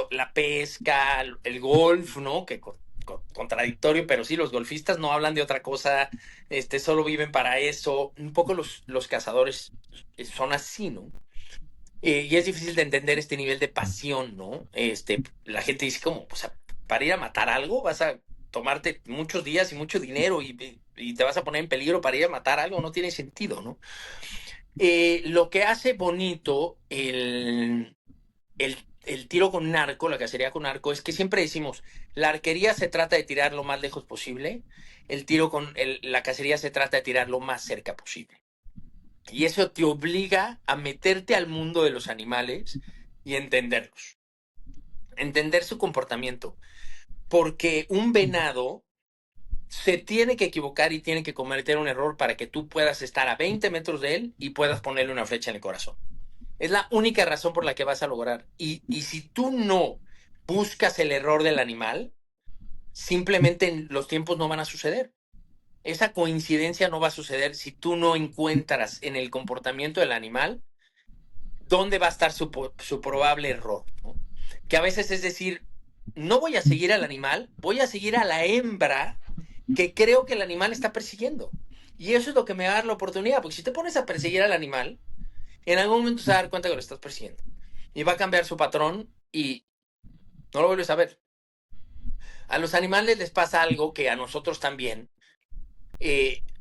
la pesca, el golf, ¿no? Que contradictorio, pero sí, los golfistas no hablan de otra cosa, solo viven para eso. Un poco los cazadores son así, ¿no? Y es difícil de entender este nivel de pasión, ¿no? La gente dice, ¿cómo? O sea, para ir a matar algo vas a tomarte muchos días y mucho dinero y te vas a poner en peligro para ir a matar algo, no tiene sentido, ¿no? Lo que hace bonito el tiro con arco, la cacería con arco, es que siempre decimos, la arquería se trata de tirar lo más lejos posible, la cacería se trata de tirar lo más cerca posible. Y eso te obliga a meterte al mundo de los animales y entenderlos. Entender su comportamiento. Porque un venado se tiene que equivocar y tiene que cometer un error para que tú puedas estar a 20 metros de él y puedas ponerle una flecha en el corazón. Es la única razón por la que vas a lograr. Y si tú no buscas el error del animal, simplemente los tiempos no van a suceder. Esa coincidencia no va a suceder si tú no encuentras en el comportamiento del animal dónde va a estar su probable error, ¿no? Que a veces es decir, no voy a seguir al animal, voy a seguir a la hembra que creo que el animal está persiguiendo. Y eso es lo que me va a dar la oportunidad, porque si te pones a perseguir al animal, en algún momento se va a dar cuenta que lo estás persiguiendo. Y va a cambiar su patrón y no lo vuelves a ver. A los animales les pasa algo que a nosotros también.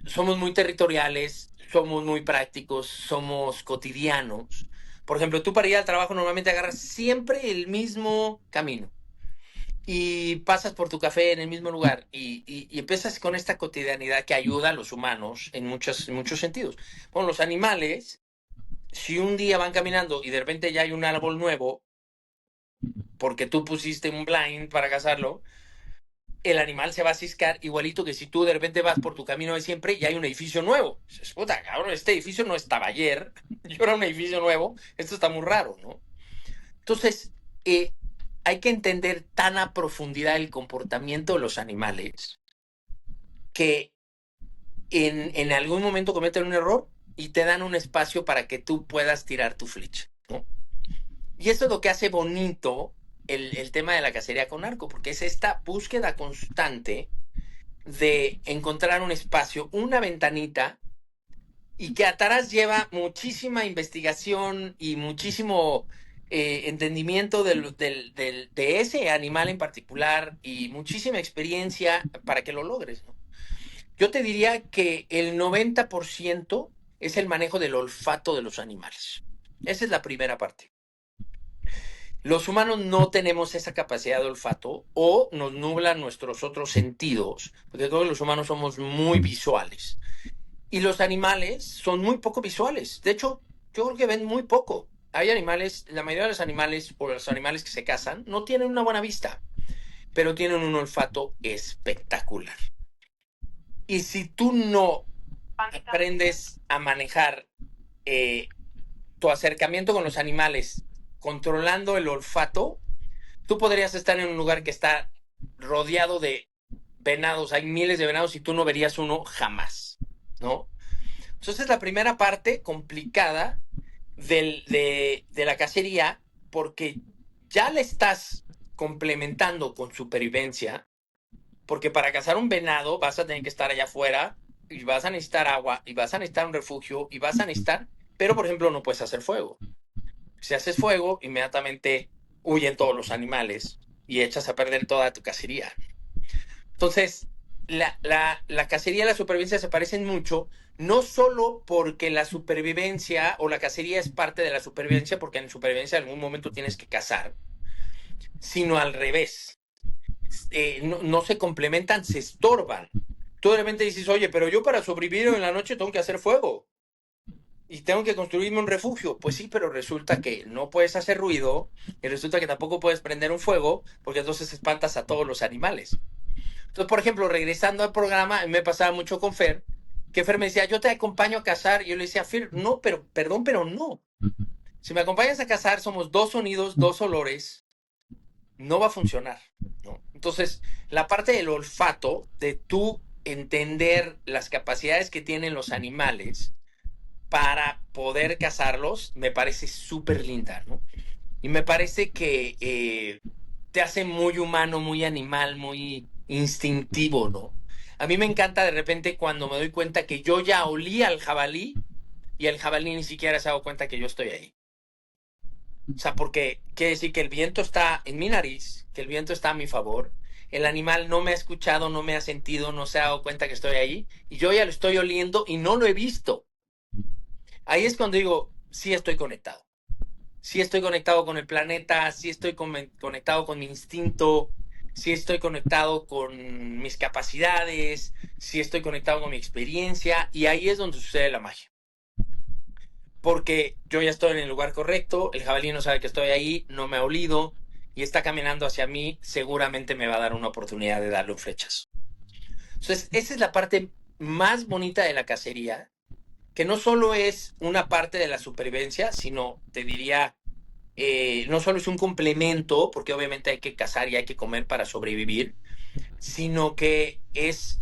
Somos muy territoriales, somos muy prácticos, somos cotidianos. Por ejemplo, tú para ir al trabajo normalmente agarras siempre el mismo camino y pasas por tu café en el mismo lugar y empiezas con esta cotidianidad que ayuda a los humanos en muchos sentidos. Bueno, los animales, si un día van caminando y de repente ya hay un árbol nuevo, porque tú pusiste un blind para cazarlo, el animal se va a ciscar igualito que si tú de repente vas por tu camino de siempre y hay un edificio nuevo. Dices, puta, cabrón, este edificio no estaba ayer, yo era un edificio nuevo, esto está muy raro, ¿no? Entonces, hay que entender tan a profundidad el comportamiento de los animales que en algún momento cometen un error y te dan un espacio para que tú puedas tirar tu flecha, ¿no? Y eso es lo que hace bonito el tema de la cacería con arco, porque es esta búsqueda constante de encontrar un espacio, una ventanita, y que atrás lleva muchísima investigación y muchísimo entendimiento de ese animal en particular y muchísima experiencia para que lo logres, ¿no? Yo te diría que el 90% es el manejo del olfato de los animales. Esa es la primera parte. Los humanos no tenemos esa capacidad de olfato o nos nublan nuestros otros sentidos, porque todos los humanos somos muy visuales. Y los animales son muy poco visuales. De hecho, yo creo que ven muy poco. Hay animales, la mayoría de los animales o los animales que se cazan no tienen una buena vista, pero tienen un olfato espectacular. Y si tú no aprendes a manejar tu acercamiento con los animales controlando el olfato, tú podrías estar en un lugar que está rodeado de venados, hay miles de venados y tú no verías uno jamás, ¿no? Entonces es la primera parte complicada de la cacería porque ya le estás complementando con supervivencia, porque para cazar un venado vas a tener que estar allá afuera y vas a necesitar agua y vas a necesitar un refugio y vas a necesitar, pero por ejemplo no puedes hacer fuego. Si haces fuego, inmediatamente huyen todos los animales y echas a perder toda tu cacería. Entonces, la cacería y la supervivencia se parecen mucho, no solo porque la supervivencia o la cacería es parte de la supervivencia, porque en supervivencia en algún momento tienes que cazar, sino al revés. No se complementan, se estorban. Tú de repente dices, oye, pero yo para sobrevivir en la noche tengo que hacer fuego y tengo que construirme un refugio. Pues sí, pero resulta que no puedes hacer ruido y resulta que tampoco puedes prender un fuego porque entonces espantas a todos los animales. Entonces, por ejemplo, regresando al programa, me pasaba mucho con Fer, que Fer me decía, yo te acompaño a cazar. Y yo le decía, Fer, no, pero, perdón, pero no. Si me acompañas a cazar, somos dos sonidos, dos olores, no va a funcionar, ¿no? Entonces, la parte del olfato, de tú entender las capacidades que tienen los animales para poder cazarlos, me parece súper linda, ¿no? Y me parece que te hace muy humano, muy animal, muy instintivo, ¿no? A mí me encanta de repente cuando me doy cuenta que yo ya olí al jabalí y el jabalí ni siquiera se ha dado cuenta que yo estoy ahí. O sea, porque quiere decir que el viento está en mi nariz, que el viento está a mi favor. El animal no me ha escuchado, no me ha sentido, no se ha dado cuenta que estoy ahí y yo ya lo estoy oliendo y no lo he visto. Ahí es cuando digo, sí estoy conectado. Sí estoy conectado con el planeta, sí estoy conectado con mi instinto, sí estoy conectado con mis capacidades, sí estoy conectado con mi experiencia y ahí es donde sucede la magia. Porque yo ya estoy en el lugar correcto, el jabalí no sabe que estoy ahí, no me ha olido y está caminando hacia mí, seguramente me va a dar una oportunidad de darle un flechazo. Entonces, esa es la parte más bonita de la cacería, que no solo es una parte de la supervivencia, sino te diría no solo es un complemento, porque obviamente hay que cazar y hay que comer para sobrevivir, sino que es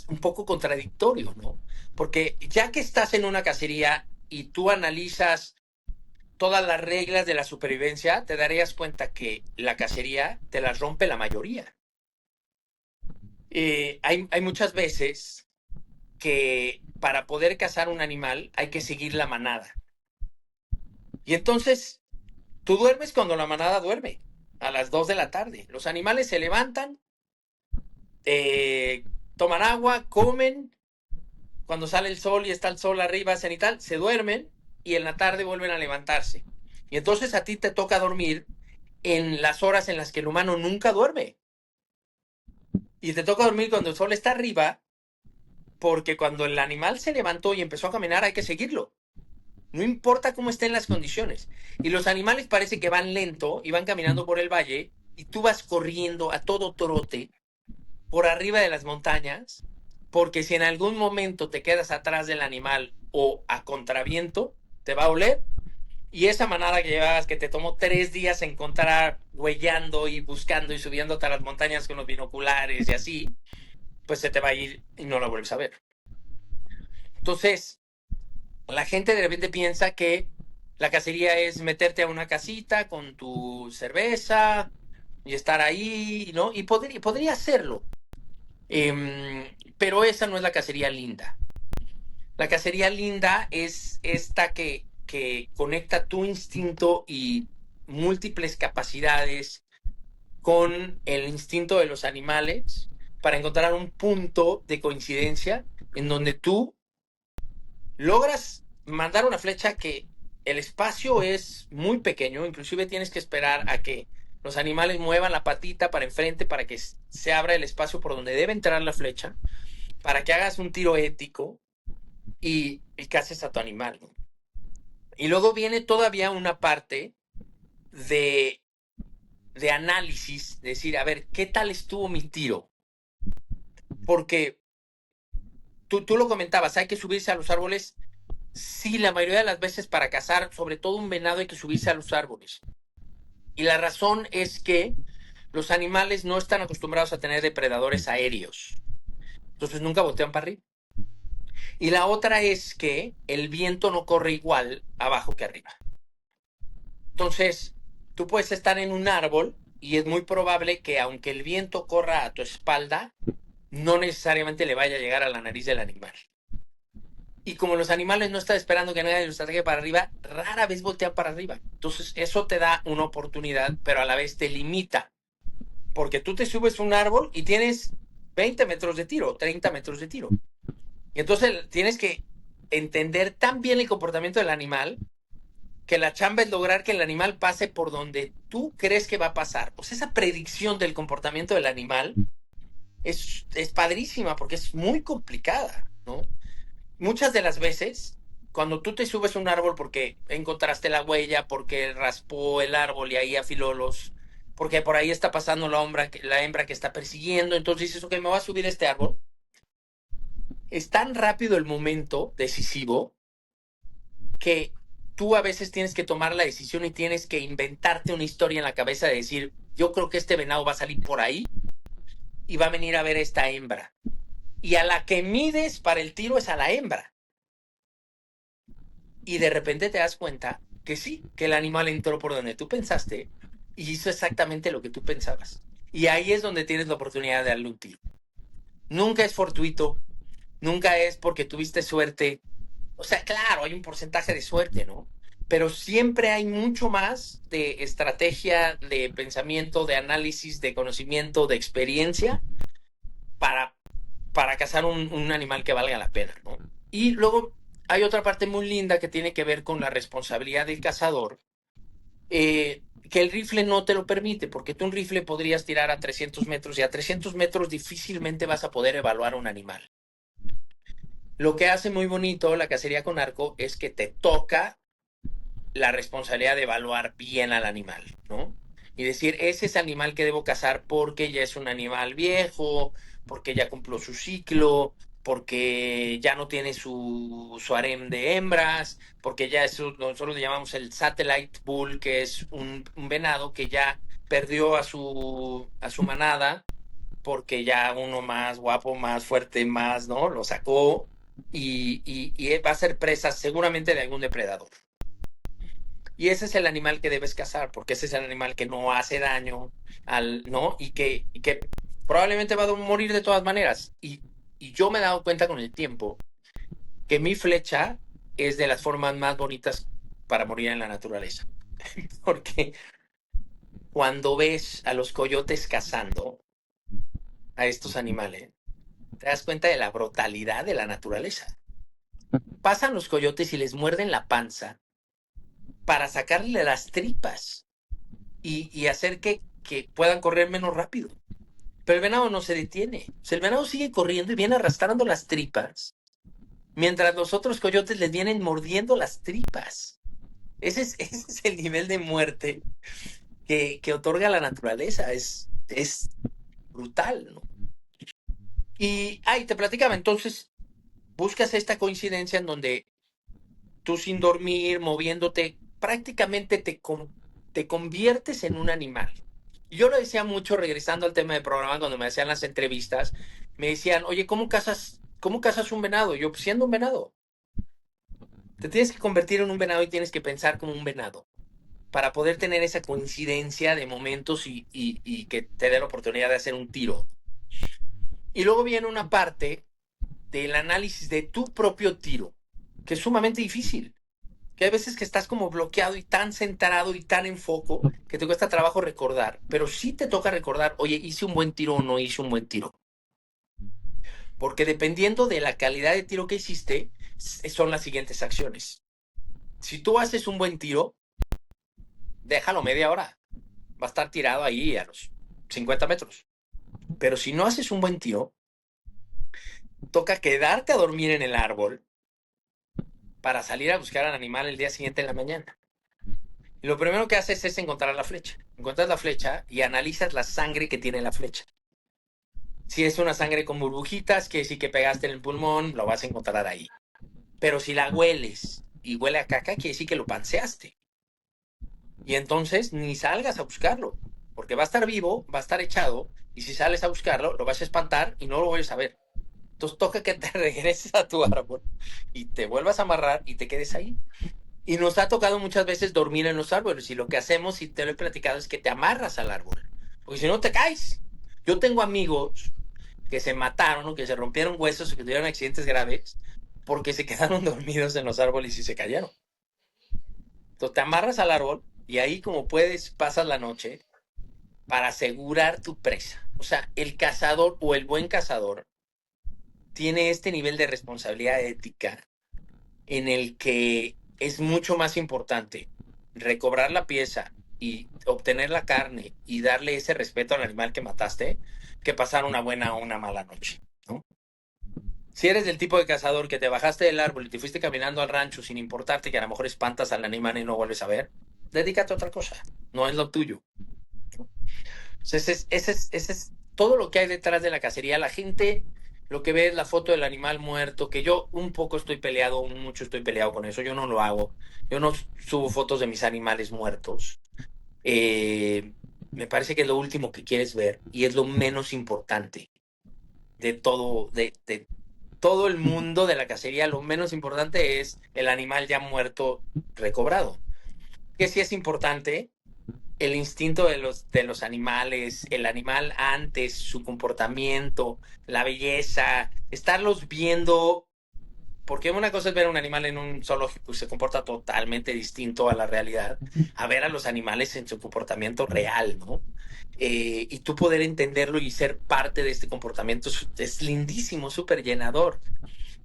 un poco contradictorio, ¿no? Porque ya que estás en una cacería y tú analizas todas las reglas de la supervivencia, te darías cuenta que la cacería te las rompe la mayoría. Hay muchas veces que para poder cazar un animal hay que seguir la manada. Y entonces tú duermes cuando la manada duerme, a las 2 de la tarde. Los animales se levantan, toman agua, comen, cuando sale el sol y está el sol arriba, cenital, se duermen y en la tarde vuelven a levantarse. Y entonces a ti te toca dormir en las horas en las que el humano nunca duerme. Y te toca dormir cuando el sol está arriba, porque cuando el animal se levantó y empezó a caminar hay que seguirlo. No importa cómo estén las condiciones. Y los animales parece que van lento y van caminando por el valle y tú vas corriendo a todo trote por arriba de las montañas, porque si en algún momento te quedas atrás del animal o a contraviento, te va a oler. Y esa manada que llevabas, que te tomó 3 días encontrar, huellando y buscando y subiendo hasta las montañas con los binoculares y así, pues se te va a ir y no la vuelves a ver. Entonces, la gente de repente piensa que la cacería es meterte a una casita con tu cerveza y estar ahí, ¿no? Y podría hacerlo. Pero esa no es la cacería linda. La cacería linda es esta que conecta tu instinto y múltiples capacidades con el instinto de los animales para encontrar un punto de coincidencia en donde tú logras mandar una flecha que el espacio es muy pequeño, inclusive tienes que esperar a que los animales muevan la patita para enfrente para que se abra el espacio por donde debe entrar la flecha, para que hagas un tiro ético y cases a tu animal, ¿no? Y luego viene todavía una parte de, de análisis, de decir, a ver, ¿qué tal estuvo mi tiro? Porque tú lo comentabas, hay que subirse a los árboles. Sí, la mayoría de las veces para cazar, sobre todo un venado, hay que subirse a los árboles. Y la razón es que los animales no están acostumbrados a tener depredadores aéreos. Entonces nunca voltean para arriba. Y la otra es que el viento no corre igual abajo que arriba. Entonces, tú puedes estar en un árbol y es muy probable que aunque el viento corra a tu espalda, no necesariamente le vaya a llegar a la nariz del animal. Y como los animales no están esperando que nadie los ataque para arriba, rara vez voltean para arriba. Entonces, eso te da una oportunidad, pero a la vez te limita. Porque tú te subes a un árbol y tienes 20 metros de tiro, 30 metros de tiro. Y entonces tienes que entender tan bien el comportamiento del animal que la chamba es lograr que el animal pase por donde tú crees que va a pasar. Pues esa predicción del comportamiento del animal es padrísima porque es muy complicada, ¿no? Muchas de las veces, cuando tú te subes a un árbol porque encontraste la huella, porque raspó el árbol y ahí afiló porque por ahí está pasando la hembra que está persiguiendo, entonces dices, ok, me voy a subir a este árbol. Es tan rápido el momento decisivo que tú a veces tienes que tomar la decisión y tienes que inventarte una historia en la cabeza de decir, yo creo que este venado va a salir por ahí y va a venir a ver a esta hembra. Y a la que mides para el tiro es a la hembra. Y de repente te das cuenta que sí, que el animal entró por donde tú pensaste y hizo exactamente lo que tú pensabas. Y ahí es donde tienes la oportunidad de darle un tiro. Nunca es fortuito, nunca es porque tuviste suerte. O sea, claro, hay un porcentaje de suerte, ¿no? Pero siempre hay mucho más de estrategia, de pensamiento, de análisis, de conocimiento, de experiencia para, para cazar un animal que valga la pena, ¿no? Y luego hay otra parte muy linda que tiene que ver con la responsabilidad del cazador, que el rifle no te lo permite, porque tú un rifle podrías tirar a 300 metros y a 300 metros difícilmente vas a poder evaluar un animal. Lo que hace muy bonito la cacería con arco es que te toca la responsabilidad de evaluar bien al animal, ¿no? Y decir, ese es el animal que debo cazar porque ya es un animal viejo, porque ya cumplió su ciclo, porque ya no tiene su harem de hembras, porque ya nosotros le llamamos el satellite bull, que es un venado que ya perdió a su manada, porque ya uno más guapo, más fuerte, más, ¿no? Lo sacó y va a ser presa seguramente de algún depredador. Y ese es el animal que debes cazar, porque ese es el animal que no hace daño ¿no? Y que probablemente va a morir de todas maneras. Y yo me he dado cuenta con el tiempo que mi flecha es de las formas más bonitas para morir en la naturaleza. Porque cuando ves a los coyotes cazando a estos animales, te das cuenta de la brutalidad de la naturaleza. Pasan los coyotes y les muerden la panza para sacarle las tripas y hacer que puedan correr menos rápido. Pero el venado no se detiene. O sea, el venado sigue corriendo y viene arrastrando las tripas, mientras los otros coyotes les vienen mordiendo las tripas. Ese es el nivel de muerte que otorga la naturaleza. Es brutal, ¿no? Y te platicaba, entonces buscas esta coincidencia en donde tú sin dormir, moviéndote, prácticamente te conviertes en un animal. Yo lo decía mucho regresando al tema del programa cuando me hacían las entrevistas, me decían, oye, ¿cómo cazas un venado? Yo, pues, siendo un venado. Te tienes que convertir en un venado y tienes que pensar como un venado para poder tener esa coincidencia de momentos y que te dé la oportunidad de hacer un tiro. Y luego viene una parte del análisis de tu propio tiro, que es sumamente difícil. Que hay veces que estás como bloqueado y tan centrado y tan en foco que te cuesta trabajo recordar, pero sí te toca recordar, oye, ¿hice un buen tiro o no hice un buen tiro? Porque dependiendo de la calidad de tiro que hiciste, son las siguientes acciones. Si tú haces un buen tiro, déjalo media hora. Va a estar tirado ahí a los 50 metros. Pero si no haces un buen tiro, toca quedarte a dormir en el árbol para salir a buscar al animal el día siguiente en la mañana. Y lo primero que haces es encontrar la flecha. Encuentras la flecha y analizas la sangre que tiene la flecha. Si es una sangre con burbujitas, que sí que pegaste en el pulmón, lo vas a encontrar ahí. Pero si la hueles y huele a caca, quiere decir que lo panseaste. Y entonces ni salgas a buscarlo, porque va a estar vivo, va a estar echado, y si sales a buscarlo, lo vas a espantar y no lo vuelves a ver. Entonces toca que te regreses a tu árbol y te vuelvas a amarrar y te quedes ahí. Y nos ha tocado muchas veces dormir en los árboles, y lo que hacemos, y te lo he platicado, es que te amarras al árbol, porque si no te caes. Yo tengo amigos que se mataron o que se rompieron huesos o que tuvieron accidentes graves porque se quedaron dormidos en los árboles y se cayeron. Entonces te amarras al árbol y ahí, como puedes, pasas la noche para asegurar tu presa. O sea, el cazador o el buen cazador tiene este nivel de responsabilidad ética en el que es mucho más importante recobrar la pieza y obtener la carne y darle ese respeto al animal que mataste que pasar una buena o una mala noche, ¿no? Si eres del tipo de cazador que te bajaste del árbol y te fuiste caminando al rancho sin importarte que a lo mejor espantas al animal y no vuelves a ver, dedícate a otra cosa, no es lo tuyo. Entonces, ese es todo lo que hay detrás de la cacería. La gente lo que ve es la foto del animal muerto, que yo un poco estoy peleado, mucho estoy peleado con eso, yo no lo hago. Yo no subo fotos de mis animales muertos. Me parece que es lo último que quieres ver y es lo menos importante de todo el mundo de la cacería. Lo menos importante es el animal ya muerto recobrado. Que sí es importante el instinto de los animales, el animal antes, su comportamiento, la belleza, estarlos viendo, porque una cosa es ver a un animal en un zoológico y se comporta totalmente distinto a la realidad, a ver a los animales en su comportamiento real, ¿no? Y tú poder entenderlo y ser parte de este comportamiento es lindísimo, súper llenador.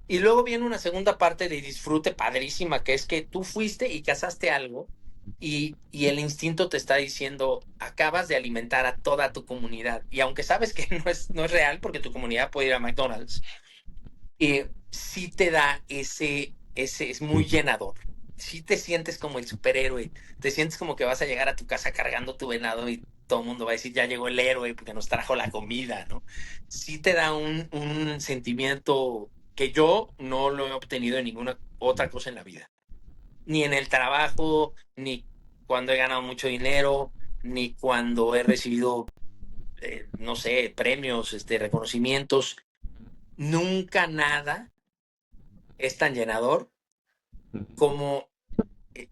Y luego viene una segunda parte de disfrute padrísima, que es que tú fuiste y cazaste algo y el instinto te está diciendo, acabas de alimentar a toda tu comunidad. Y aunque sabes que no es real, porque tu comunidad puede ir a McDonald's, sí te da es muy llenador. Sí te sientes como el superhéroe, te sientes como que vas a llegar a tu casa cargando tu venado y todo el mundo va a decir, ya llegó el héroe porque nos trajo la comida, ¿no? Sí te da un sentimiento que yo no lo he obtenido en ninguna otra cosa en la vida. Ni en el trabajo, ni cuando he ganado mucho dinero, ni cuando he recibido, no sé, premios, reconocimientos. Nunca nada es tan llenador como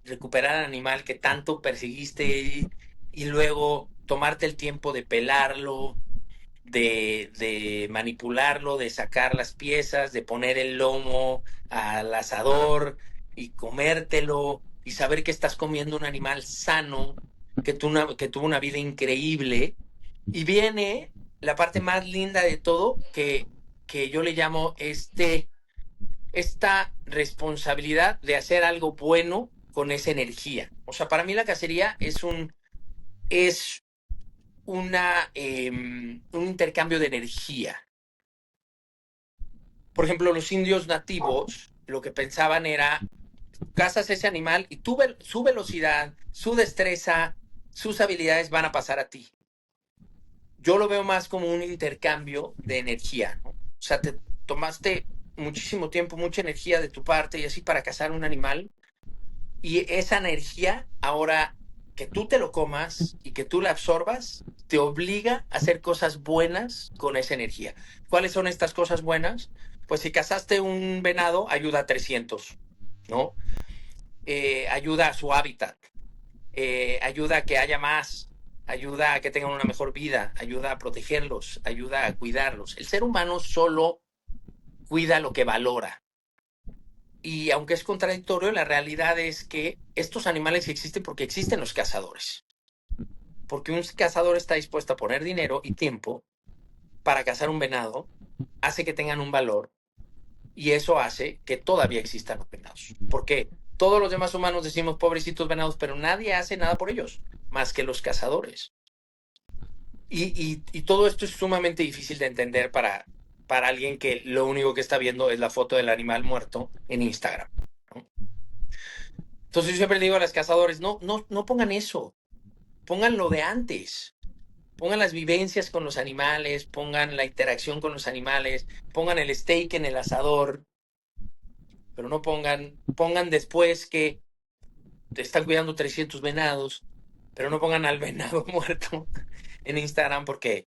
recuperar al animal que tanto perseguiste y luego tomarte el tiempo de pelarlo, de manipularlo, de sacar las piezas, de poner el lomo al asador y comértelo. y saber que estás comiendo un animal sano, que tuvo una vida increíble. Y viene la parte más linda de todo, que yo le llamo esta responsabilidad de hacer algo bueno con esa energía. O sea, para mí la cacería es un intercambio de energía. Por ejemplo, los indios nativos lo que pensaban era, cazas ese animal y su velocidad, su destreza, sus habilidades van a pasar a ti. Yo lo veo más como un intercambio de energía, ¿no? O sea, te tomaste muchísimo tiempo, mucha energía de tu parte y así para cazar un animal, y esa energía, ahora que tú te lo comas y que tú la absorbas, te obliga a hacer cosas buenas con esa energía. ¿Cuáles son estas cosas buenas? Pues si cazaste un venado, ayuda a 300, ¿no? Ayuda a su hábitat, ayuda a que haya más, ayuda a que tengan una mejor vida, ayuda a protegerlos, ayuda a cuidarlos. El ser humano solo cuida lo que valora. Y aunque es contradictorio, la realidad es que estos animales existen porque existen los cazadores. Porque un cazador está dispuesto a poner dinero y tiempo para cazar un venado, hace que tengan un valor, y eso hace que todavía existan los venados. Porque todos los demás humanos decimos pobrecitos venados, pero nadie hace nada por ellos, más que los cazadores. Y todo esto es sumamente difícil de entender para alguien que lo único que está viendo es la foto del animal muerto en Instagram, ¿no? Entonces yo siempre le digo a los cazadores, no pongan eso, pongan lo de antes, pongan las vivencias con los animales, pongan la interacción con los animales, pongan el steak en el asador, pero no pongan después que te están cuidando 300 venados, pero no pongan al venado muerto en Instagram, porque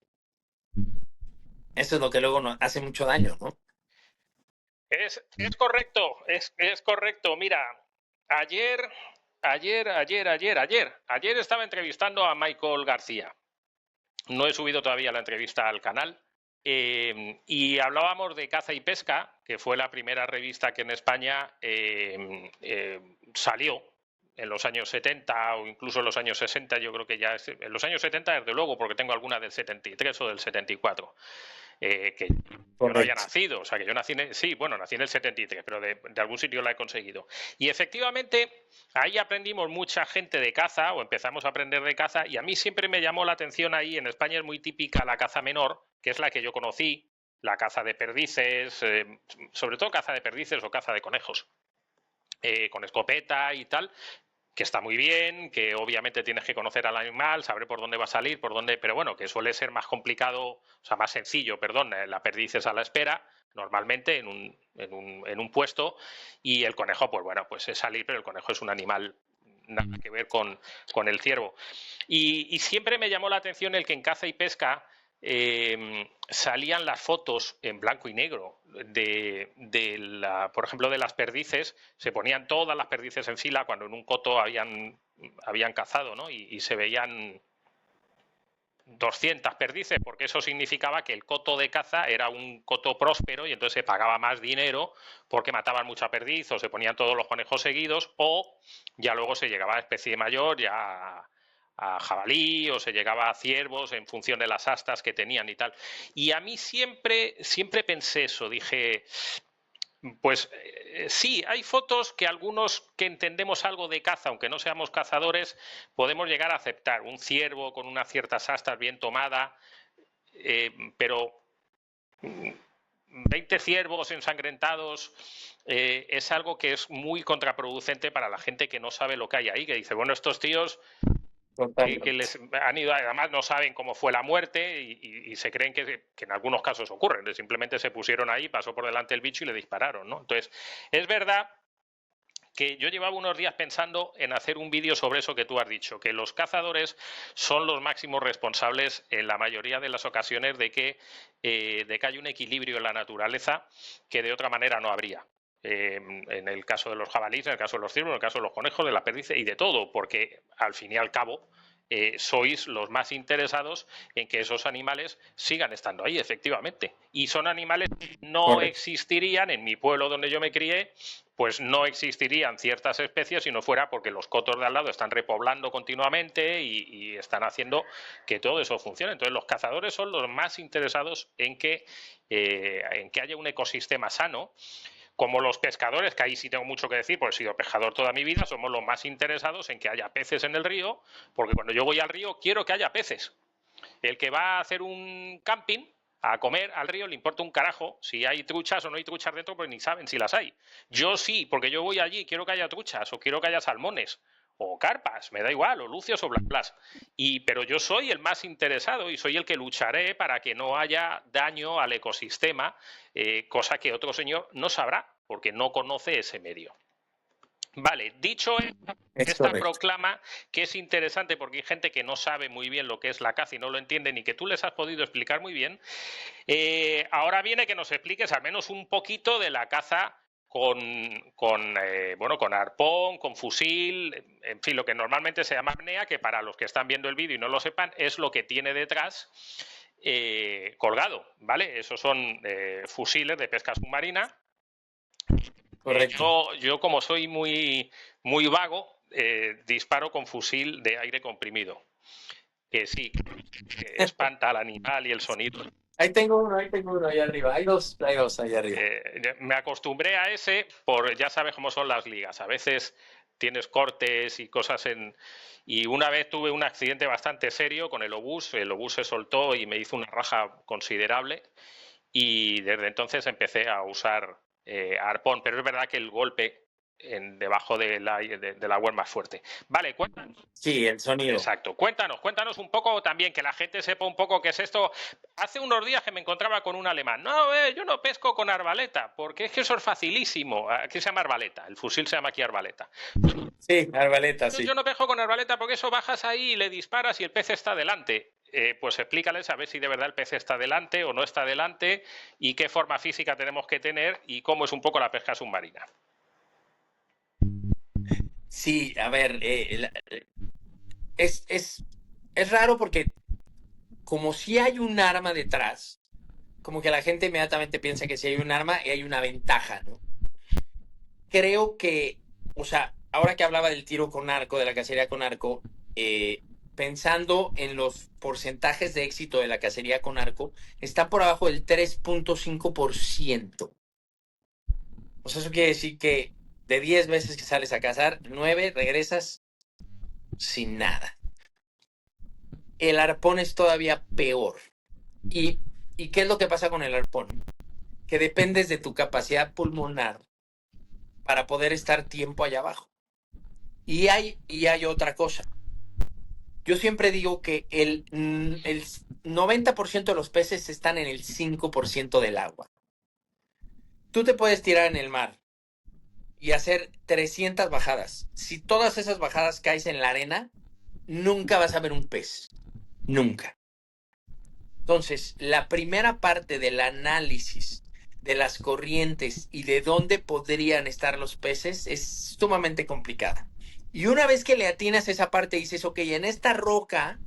eso es lo que luego nos hace mucho daño, ¿no? Es correcto, es correcto. Mira, ayer estaba entrevistando a Michael García. No he subido todavía la entrevista al canal. Y hablábamos de caza y pesca, que fue la primera revista que en España salió en los años 70 o incluso en los años 60. Yo creo que ya es, en los años 70 desde luego, porque tengo alguna del 73 o del 74. Que yo no haya nacido, o sea, que yo nací nací en el 73, pero de algún sitio la he conseguido. Y efectivamente, ahí aprendimos mucha gente de caza, o empezamos a aprender de caza, y a mí siempre me llamó la atención ahí, en España es muy típica la caza menor, que es la que yo conocí, la caza de perdices, sobre todo caza de perdices o caza de conejos, con escopeta y tal, que está muy bien, que obviamente tienes que conocer al animal, saber por dónde va a salir, por dónde, pero bueno, que suele ser más complicado, o sea, más sencillo, perdón, la perdiz es a la espera, normalmente en un puesto, y el conejo, pues bueno, pues es salir, pero el conejo es un animal nada que ver con el ciervo. Y siempre me llamó la atención el que en caza y pesca salían las fotos en blanco y negro por ejemplo, de las perdices. Se ponían todas las perdices en fila cuando en un coto habían cazado, ¿no? Y se veían 200 perdices, porque eso significaba que el coto de caza era un coto próspero y entonces se pagaba más dinero porque mataban mucha perdiz o se ponían todos los conejos seguidos, o ya luego se llegaba a especie mayor, ya a jabalí, o se llegaba a ciervos en función de las astas que tenían y tal. Y a mí siempre pensé eso, dije, pues sí, hay fotos que algunos que entendemos algo de caza, aunque no seamos cazadores, podemos llegar a aceptar. Un ciervo con unas ciertas astas bien tomada, pero 20 ciervos ensangrentados es algo que es muy contraproducente para la gente que no sabe lo que hay ahí, que dice, bueno, estos tíos que les han ido, además no saben cómo fue la muerte y se creen que en algunos casos ocurren, simplemente se pusieron ahí, pasó por delante el bicho y le dispararon, ¿no? Entonces, es verdad que yo llevaba unos días pensando en hacer un vídeo sobre eso que tú has dicho, que los cazadores son los máximos responsables en la mayoría de las ocasiones de que hay un equilibrio en la naturaleza que de otra manera no habría. En el caso de los jabalíes, en el caso de los ciervos, en el caso de los conejos, de la perdiz y de todo, porque al fin y al cabo sois los más interesados en que esos animales sigan estando ahí, efectivamente. Y son animales que no existirían en mi pueblo donde yo me crié pues no existirían ciertas especies si no fuera porque los cotos de al lado están repoblando continuamente y están haciendo que todo eso funcione. Entonces los cazadores son los más interesados en que haya un ecosistema sano. Como los pescadores, que ahí sí tengo mucho que decir, porque he sido pescador toda mi vida, somos los más interesados en que haya peces en el río, porque cuando yo voy al río quiero que haya peces. El que va a hacer un camping, a comer al río, le importa un carajo si hay truchas o no hay truchas dentro, pues ni saben si las hay. Yo sí, porque yo voy allí, quiero que haya truchas o quiero que haya salmones o carpas, me da igual, o lucios o blancas. Pero yo soy el más interesado y soy el que lucharé para que no haya daño al ecosistema, cosa que otro señor no sabrá porque no conoce ese medio. Vale, dicho esta proclama, que es interesante porque hay gente que no sabe muy bien lo que es la caza y no lo entiende, ni que tú les has podido explicar muy bien, ahora viene que nos expliques al menos un poquito de la caza con arpón, con fusil, en fin, lo que normalmente se llama apnea, que para los que están viendo el vídeo y no lo sepan, es lo que tiene detrás colgado, ¿vale? Esos son fusiles de pesca submarina. Yo como soy muy vago, disparo con fusil de aire comprimido. Que sí, que espanta al animal y el sonido. Ahí tengo uno ahí arriba. Hay dos ahí arriba. Me acostumbré a ese ya sabes cómo son las ligas. A veces tienes cortes y cosas Y una vez tuve un accidente bastante serio con el obús se soltó y me hizo una raja considerable y desde entonces empecé a usar arpón, pero es verdad que el golpe debajo de la web más fuerte. Vale, cuéntanos. Sí, el sonido. Exacto. Cuéntanos un poco también, que la gente sepa un poco qué es esto. Hace unos días que me encontraba con un alemán. No, yo no pesco con arbaleta, porque es que eso es facilísimo. Aquí se llama arbaleta, el fusil se llama aquí arbaleta. Sí, arbaleta, sí. Yo no pesco con arbaleta porque eso bajas ahí y le disparas y el pez está delante. Pues explícales a ver si de verdad el pez está delante o no está delante y qué forma física tenemos que tener y cómo es un poco la pesca submarina. Sí, a ver, es raro porque como si hay un arma detrás, como que la gente inmediatamente piensa que si hay un arma y hay una ventaja, ¿no? Creo que, o sea, ahora que hablaba del tiro con arco, de la cacería con arco, pensando en los porcentajes de éxito de la cacería con arco, está por abajo del 3.5%. O sea, eso quiere decir que de 10 veces que sales a cazar, 9 regresas sin nada. El arpón es todavía peor. ¿Y qué es lo que pasa con el arpón? Que dependes de tu capacidad pulmonar para poder estar tiempo allá abajo. Y hay otra cosa. Yo siempre digo que el 90% de los peces están en el 5% del agua. Tú te puedes tirar en el mar y hacer 300 bajadas. Si todas esas bajadas caes en la arena, nunca vas a ver un pez. Nunca. Entonces, la primera parte del análisis de las corrientes y de dónde podrían estar los peces es sumamente complicada. Y una vez que le atinas esa parte, dices, ok, en esta roca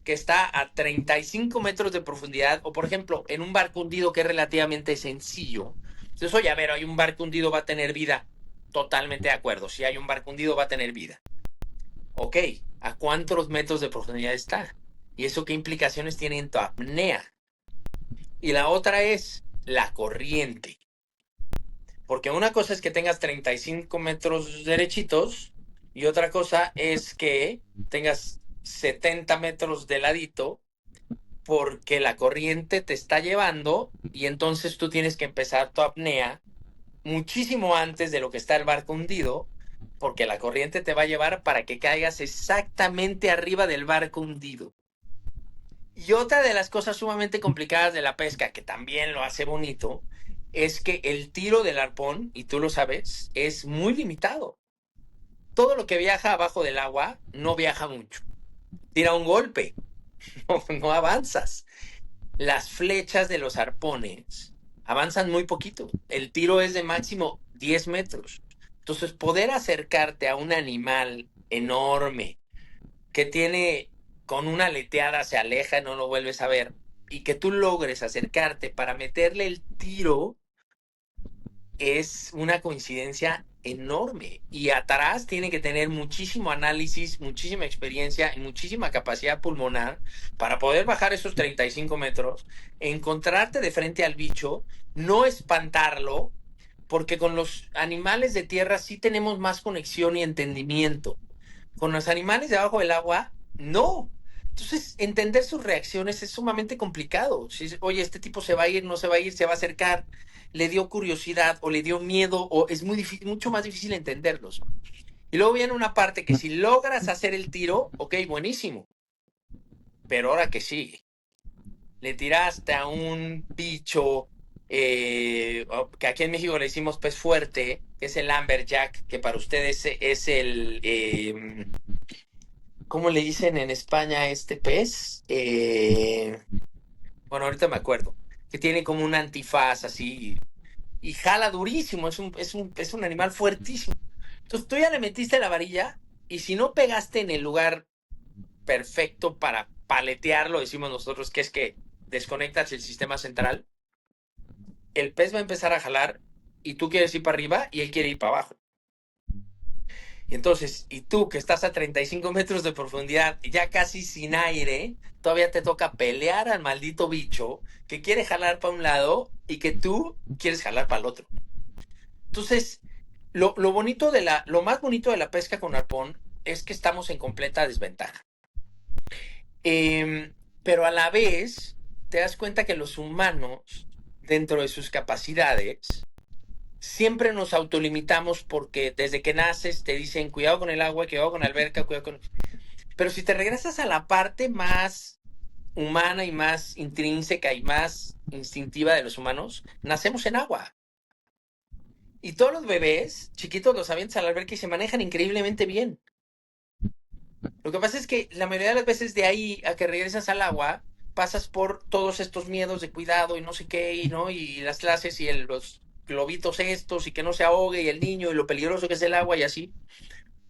que está a 35 metros de profundidad, o por ejemplo, en un barco hundido que es relativamente sencillo, entonces, oye, a ver, hay un barco hundido, va a tener vida. Totalmente de acuerdo, si hay un barco hundido va a tener vida. Ok, ¿a cuántos metros de profundidad está? ¿Y eso qué implicaciones tiene en tu apnea? Y la otra es la corriente. Porque una cosa es que tengas 35 metros derechitos y otra cosa es que tengas 70 metros de ladito porque la corriente te está llevando y entonces tú tienes que empezar tu apnea muchísimo antes de lo que está el barco hundido, porque la corriente te va a llevar para que caigas exactamente arriba del barco hundido. Y otra de las cosas sumamente complicadas de la pesca, que también lo hace bonito, es que el tiro del arpón, y tú lo sabes, es muy limitado. Todo lo que viaja abajo del agua no viaja mucho. Tira un golpe, no avanzas. Las flechas de los arpones avanzan muy poquito. El tiro es de máximo 10 metros. Entonces, poder acercarte a un animal enorme que tiene, con una aleteada se aleja y no lo vuelves a ver, y que tú logres acercarte para meterle el tiro, es una coincidencia enorme y atrás tiene que tener muchísimo análisis, muchísima experiencia y muchísima capacidad pulmonar para poder bajar esos 35 metros, encontrarte de frente al bicho, no espantarlo, porque con los animales de tierra sí tenemos más conexión y entendimiento. Con los animales debajo del agua, no. Entonces, entender sus reacciones es sumamente complicado. Si, oye, este tipo se va a ir, no se va a ir, se va a acercar, le dio curiosidad o le dio miedo, o es muy difícil, mucho más difícil entenderlos. Y luego viene una parte que si logras hacer el tiro, ok, buenísimo. Pero ahora que sigue, le tiraste a un bicho que aquí en México le decimos pez fuerte, que es el amberjack, que para ustedes es el ¿cómo le dicen en España a este pez? Bueno, ahorita me acuerdo. Que tiene como un antifaz así y jala durísimo. Es un animal fuertísimo. Entonces tú ya le metiste la varilla y si no pegaste en el lugar perfecto para paletearlo, decimos nosotros, que es que desconectas el sistema central, el pez va a empezar a jalar y tú quieres ir para arriba y él quiere ir para abajo. Y entonces, y tú que estás a 35 metros de profundidad, ya casi sin aire, todavía te toca pelear al maldito bicho que quiere jalar para un lado y que tú quieres jalar para el otro. Entonces, lo más bonito de la pesca con arpón es que estamos en completa desventaja. Pero a la vez, te das cuenta que los humanos, dentro de sus capacidades, siempre nos autolimitamos porque desde que naces te dicen cuidado con el agua, cuidado con la alberca, cuidado con... Pero si te regresas a la parte más humana y más intrínseca y más instintiva de los humanos, nacemos en agua. Y todos los bebés chiquitos los avientas a la alberca y se manejan increíblemente bien. Lo que pasa es que la mayoría de las veces de ahí a que regresas al agua, pasas por todos estos miedos de cuidado y no sé qué, y, ¿no? Y las clases y los globitos estos y que no se ahogue y el niño y lo peligroso que es el agua y así.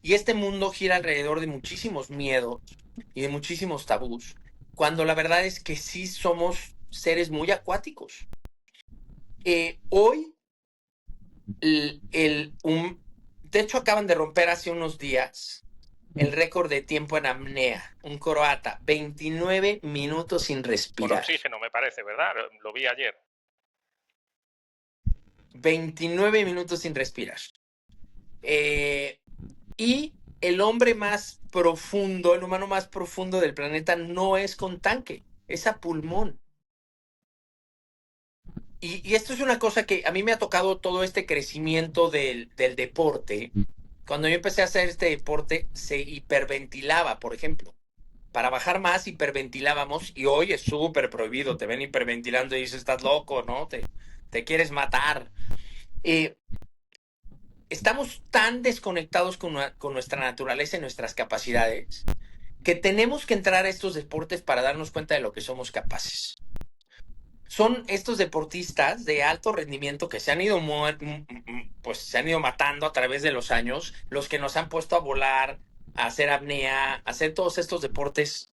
Y este mundo gira alrededor de muchísimos miedos y de muchísimos tabús, cuando la verdad es que sí somos seres muy acuáticos. Hoy, de hecho acaban de romper hace unos días el récord de tiempo en apnea, un croata, 29 minutos sin Por respirar. oxígeno, me parece, ¿verdad? Lo vi ayer. 29 minutos sin respirar. Y el hombre más profundo, el humano más profundo del planeta no es con tanque, es a pulmón. Y esto es una cosa que a mí me ha tocado todo este crecimiento del deporte. Cuando yo empecé a hacer este deporte, se hiperventilaba, por ejemplo. Para bajar más, hiperventilábamos y hoy es súper prohibido. Te ven hiperventilando y dices, estás loco, ¿no? Te quieres matar. Estamos tan desconectados con nuestra naturaleza y nuestras capacidades que tenemos que entrar a estos deportes para darnos cuenta de lo que somos capaces. Son estos deportistas de alto rendimiento que se han ido pues se han ido matando a través de los años, los que nos han puesto a volar, a hacer apnea, a hacer todos estos deportes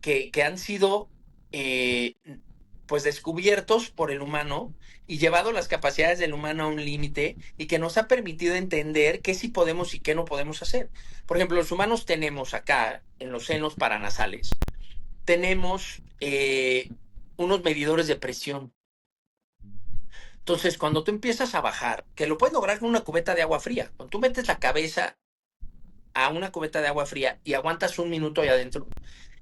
que han sido pues descubiertos por el humano y llevado las capacidades del humano a un límite y que nos ha permitido entender qué sí podemos y qué no podemos hacer. Por ejemplo, los humanos tenemos acá en los senos paranasales, tenemos unos medidores de presión. Entonces, cuando tú empiezas a bajar, que lo puedes lograr con una cubeta de agua fría, cuando tú metes la cabeza a una cubeta de agua fría y aguantas un minuto ahí adentro,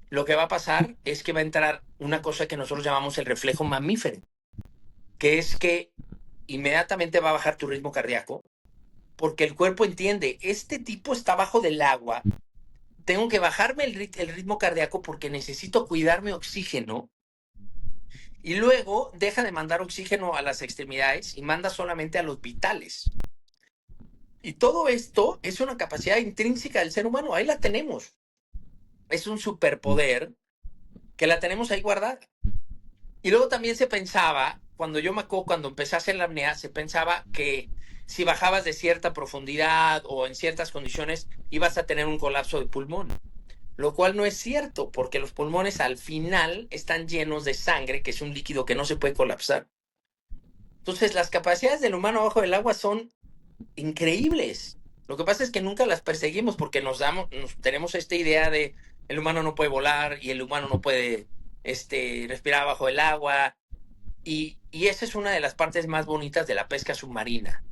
lo que va a pasar es que va a entrar una cosa que nosotros llamamos el reflejo mamífero, que es que inmediatamente va a bajar tu ritmo cardíaco, porque el cuerpo entiende, este tipo está bajo del agua, tengo que bajarme el ritmo cardíaco porque necesito cuidarme oxígeno, y luego deja de mandar oxígeno a las extremidades y manda solamente a los vitales. Y todo esto es una capacidad intrínseca del ser humano, ahí la tenemos. Es un superpoder que la tenemos ahí guardada. Y luego también se pensaba, cuando empecé a hacer la apnea, se pensaba que si bajabas de cierta profundidad o en ciertas condiciones, ibas a tener un colapso de pulmón. Lo cual no es cierto, porque los pulmones al final están llenos de sangre, que es un líquido que no se puede colapsar. Entonces, las capacidades del humano abajo del agua son increíbles. Lo que pasa es que nunca las perseguimos porque tenemos esta idea de el humano no puede volar y el humano no puede respirar bajo el agua. Y esa es una de las partes más bonitas de la pesca submarina.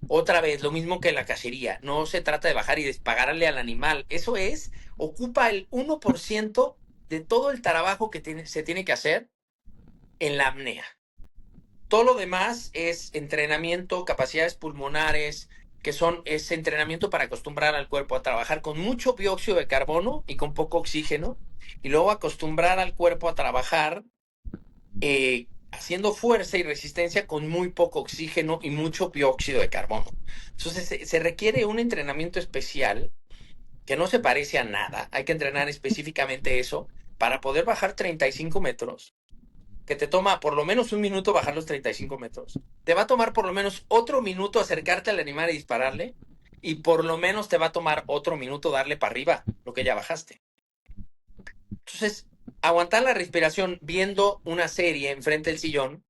Otra vez, lo mismo que la cacería. No se trata de bajar y despagarle al animal. Ocupa el 1% de todo el trabajo que se tiene que hacer en la apnea. Todo lo demás es entrenamiento, capacidades pulmonares, es entrenamiento para acostumbrar al cuerpo a trabajar con mucho dióxido de carbono y con poco oxígeno, y luego acostumbrar al cuerpo a trabajar haciendo fuerza y resistencia con muy poco oxígeno y mucho dióxido de carbono. Entonces se requiere un entrenamiento especial que no se parece a nada. Hay que entrenar específicamente eso para poder bajar 35 metros, que te toma por lo menos un minuto bajar los 35 metros. Te va a tomar por lo menos otro minuto acercarte al animal y dispararle, y por lo menos te va a tomar otro minuto darle para arriba lo que ya bajaste. Entonces, aguantar la respiración viendo una serie enfrente del sillón,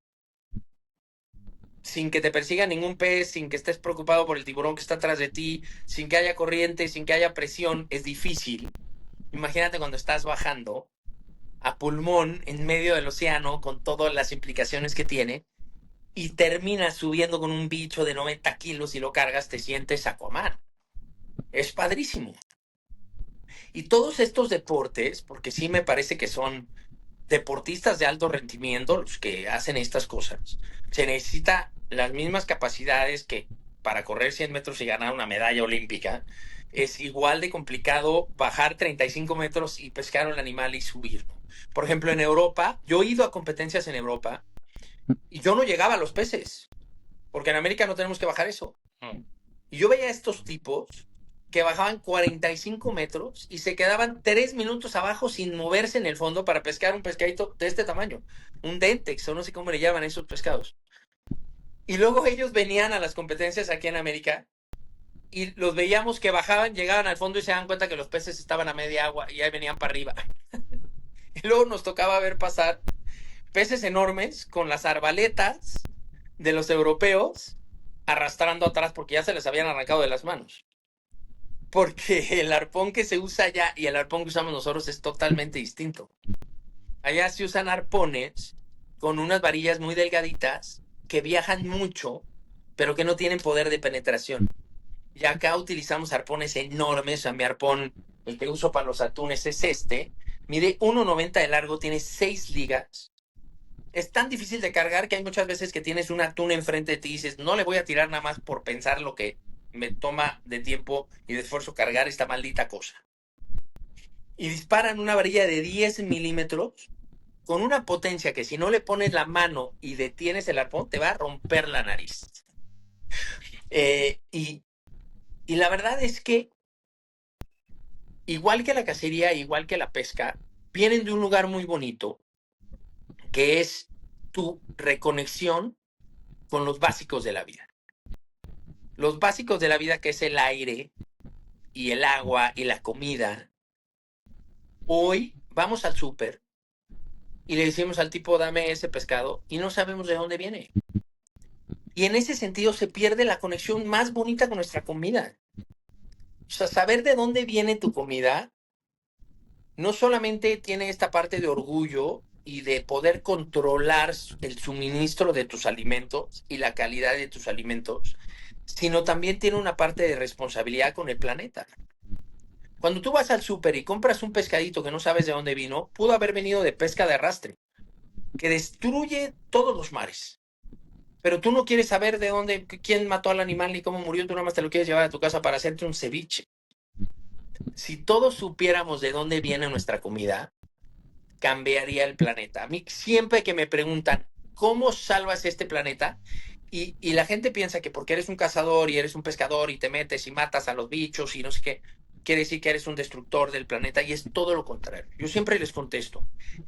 sin que te persiga ningún pez, sin que estés preocupado por el tiburón que está atrás de ti, sin que haya corriente, sin que haya presión, es difícil. Imagínate cuando estás bajando a pulmón en medio del océano con todas las implicaciones que tiene y terminas subiendo con un bicho de 90 kilos y lo cargas, te sientes Aquaman. Es padrísimo. Y todos estos deportes, porque sí me parece que son deportistas de alto rendimiento los que hacen estas cosas, se necesita las mismas capacidades que para correr 100 metros y ganar una medalla olímpica. Es igual de complicado bajar 35 metros y pescar un animal y subirlo. Por ejemplo, en Europa, yo he ido a competencias en Europa y yo no llegaba a los peces, porque en América no tenemos que bajar eso. Y yo veía a estos tipos que bajaban 45 metros y se quedaban 3 minutos abajo sin moverse en el fondo para pescar un pescadito de este tamaño, un dentex, o no sé cómo le llaman a esos pescados. Y luego ellos venían a las competencias aquí en América y los veíamos que bajaban, llegaban al fondo y se daban cuenta que los peces estaban a media agua y ahí venían para arriba. Y luego nos tocaba ver pasar peces enormes con las arbaletas de los europeos arrastrando atrás porque ya se les habían arrancado de las manos. Porque el arpón que se usa allá y el arpón que usamos nosotros es totalmente distinto. Allá se usan arpones con unas varillas muy delgaditas que viajan mucho, pero que no tienen poder de penetración. Y acá utilizamos arpones enormes. O sea, mi arpón, el que uso para los atunes es mide 1,90 de largo, tiene 6 ligas. Es tan difícil de cargar que hay muchas veces que tienes un atún enfrente de ti y dices, no le voy a tirar nada más por pensar lo que me toma de tiempo y de esfuerzo cargar esta maldita cosa. Y disparan una varilla de 10 milímetros con una potencia que si no le pones la mano y detienes el arpón, te va a romper la nariz. Y la verdad es que, igual que la cacería, igual que la pesca, vienen de un lugar muy bonito, que es tu reconexión con los básicos de la vida. Los básicos de la vida, que es el aire y el agua y la comida. Hoy vamos al súper y le decimos al tipo, dame ese pescado, y no sabemos de dónde viene. Y en ese sentido se pierde la conexión más bonita con nuestra comida. O sea, saber de dónde viene tu comida no solamente tiene esta parte de orgullo y de poder controlar el suministro de tus alimentos y la calidad de tus alimentos, sino también tiene una parte de responsabilidad con el planeta. Cuando tú vas al súper y compras un pescadito que no sabes de dónde vino, pudo haber venido de pesca de arrastre, que destruye todos los mares. Pero tú no quieres saber de dónde, quién mató al animal ni cómo murió, tú nada más te lo quieres llevar a tu casa para hacerte un ceviche. Si todos supiéramos de dónde viene nuestra comida, cambiaría el planeta. A mí siempre que me preguntan, ¿cómo salvas este planeta? Y la gente piensa que porque eres un cazador y eres un pescador y te metes y matas a los bichos y no sé qué, quiere decir que eres un destructor del planeta, y es todo lo contrario. Yo siempre les contesto,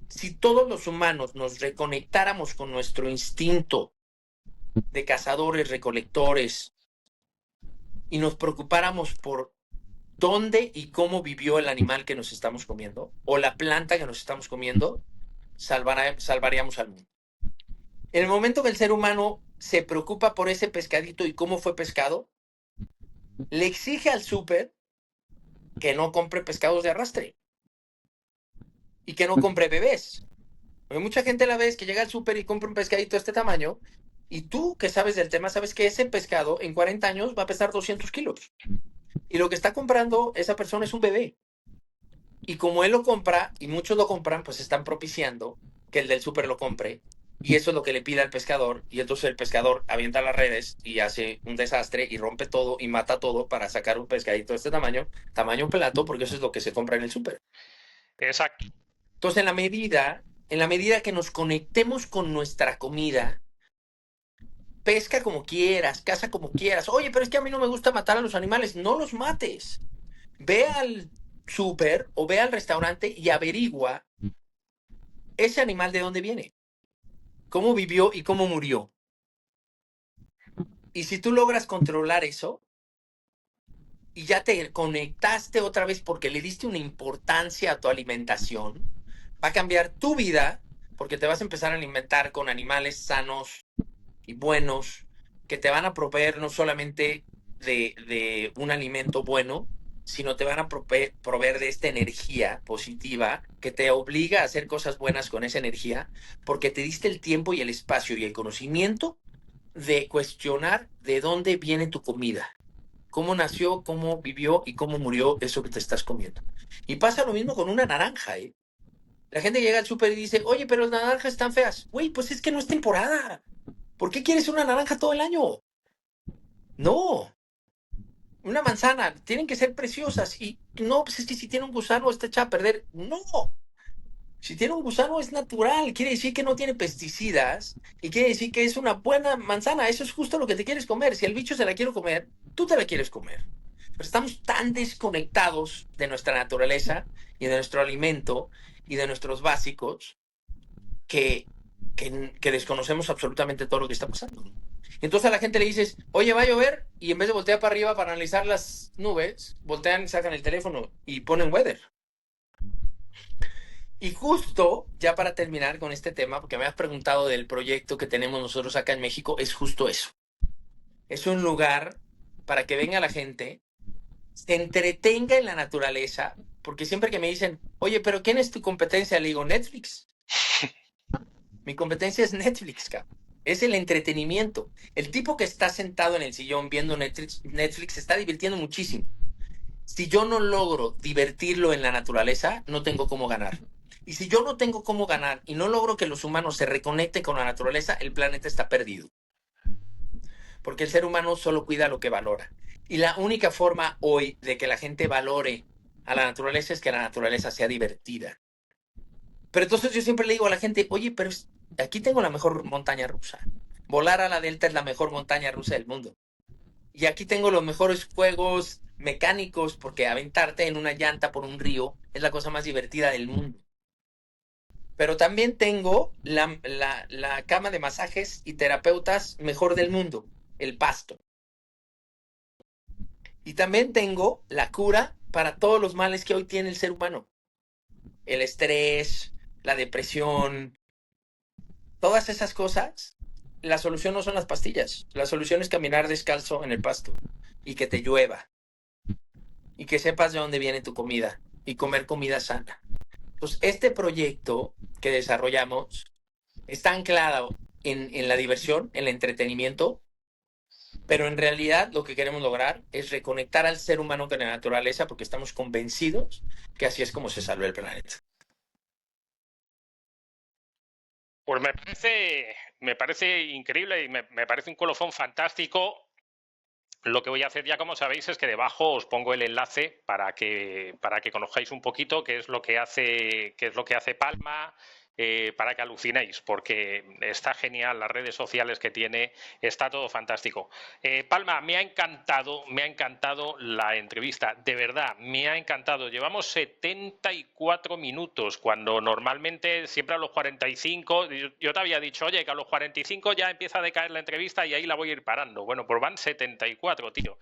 si todos los humanos nos reconectáramos con nuestro instinto de cazadores, recolectores, y nos preocupáramos por dónde y cómo vivió el animal que nos estamos comiendo o la planta que nos estamos comiendo, salvaríamos al mundo. En el momento que el ser humano se preocupa por ese pescadito y cómo fue pescado, le exige al súper que no compre pescados de arrastre y que no compre bebés. Porque mucha gente la ves que llega al súper y compra un pescadito de este tamaño y tú que sabes del tema sabes que ese pescado en 40 años va a pesar 200 kilos. Y lo que está comprando esa persona es un bebé. Y como él lo compra y muchos lo compran, pues están propiciando que el del súper lo compre. Y eso es lo que le pide al pescador. Y entonces el pescador avienta las redes y hace un desastre y rompe todo y mata todo para sacar un pescadito de este tamaño, tamaño plato, porque eso es lo que se compra en el súper. Exacto. Entonces, en la medida que nos conectemos con nuestra comida, pesca como quieras, caza como quieras. Oye, pero es que a mí no me gusta matar a los animales. No los mates. Ve al súper o ve al restaurante y averigua ese animal de dónde viene, cómo vivió y cómo murió. Y si tú logras controlar eso y ya te conectaste otra vez porque le diste una importancia a tu alimentación, va a cambiar tu vida porque te vas a empezar a alimentar con animales sanos y buenos que te van a proveer no solamente de un alimento bueno, sino te van a proveer de esta energía positiva que te obliga a hacer cosas buenas con esa energía porque te diste el tiempo y el espacio y el conocimiento de cuestionar de dónde viene tu comida, cómo nació, cómo vivió y cómo murió eso que te estás comiendo. Y pasa lo mismo con una naranja, ¿eh? La gente llega al súper y dice, oye, pero las naranjas están feas. Güey, pues es que no es temporada. ¿Por qué quieres una naranja todo el año? No, una manzana, tienen que ser preciosas. Y no, pues es que si tiene un gusano está hecha a perder. No, si tiene un gusano es natural, quiere decir que no tiene pesticidas y quiere decir que es una buena manzana. Eso es justo lo que te quieres comer. Si el bicho se la quiere comer, tú te la quieres comer. Pero estamos tan desconectados de nuestra naturaleza y de nuestro alimento y de nuestros básicos que, que desconocemos absolutamente todo lo que está pasando. Entonces a la gente le dices, oye, va a llover, y en vez de voltear para arriba para analizar las nubes, voltean y sacan el teléfono y ponen weather. Y justo, ya para terminar con este tema, porque me has preguntado del proyecto que tenemos nosotros acá en México, es justo eso. Es un lugar para que venga la gente, se entretenga en la naturaleza, porque siempre que me dicen, oye, pero ¿quién es tu competencia? Le digo, Netflix. Mi competencia es Netflix, cabrón. Es el entretenimiento. El tipo que está sentado en el sillón viendo Netflix se está divirtiendo muchísimo. Si yo no logro divertirlo en la naturaleza, no tengo cómo ganar. Y si yo no tengo cómo ganar y no logro que los humanos se reconecten con la naturaleza, el planeta está perdido. Porque el ser humano solo cuida lo que valora. Y la única forma hoy de que la gente valore a la naturaleza es que la naturaleza sea divertida. Pero entonces yo siempre le digo a la gente, oye, pero aquí tengo la mejor montaña rusa. Volar a la Delta es la mejor montaña rusa del mundo. Y aquí tengo los mejores juegos mecánicos porque aventarte en una llanta por un río es la cosa más divertida del mundo. Pero también tengo la cama de masajes y terapeutas mejor del mundo, el Pasto. Y también tengo la cura para todos los males que hoy tiene el ser humano. El estrés, la depresión, todas esas cosas. La solución no son las pastillas. La solución es caminar descalzo en el pasto y que te llueva y que sepas de dónde viene tu comida y comer comida sana. Entonces, este proyecto que desarrollamos está anclado en la diversión, en el entretenimiento, pero en realidad lo que queremos lograr es reconectar al ser humano con la naturaleza porque estamos convencidos que así es como se salva el planeta. Pues me parece increíble y me parece un colofón fantástico. Lo que voy a hacer ya, como sabéis, es que debajo os pongo el enlace para que conozcáis un poquito qué es lo que hace Palma, para que alucinéis, porque está genial, las redes sociales que tiene, está todo fantástico. Palma, me ha encantado la entrevista, de verdad, me ha encantado. Llevamos 74 minutos, cuando normalmente siempre a los 45, yo te había dicho, oye, que a los 45 ya empieza a decaer la entrevista y ahí la voy a ir parando. Bueno, pues van 74, tío.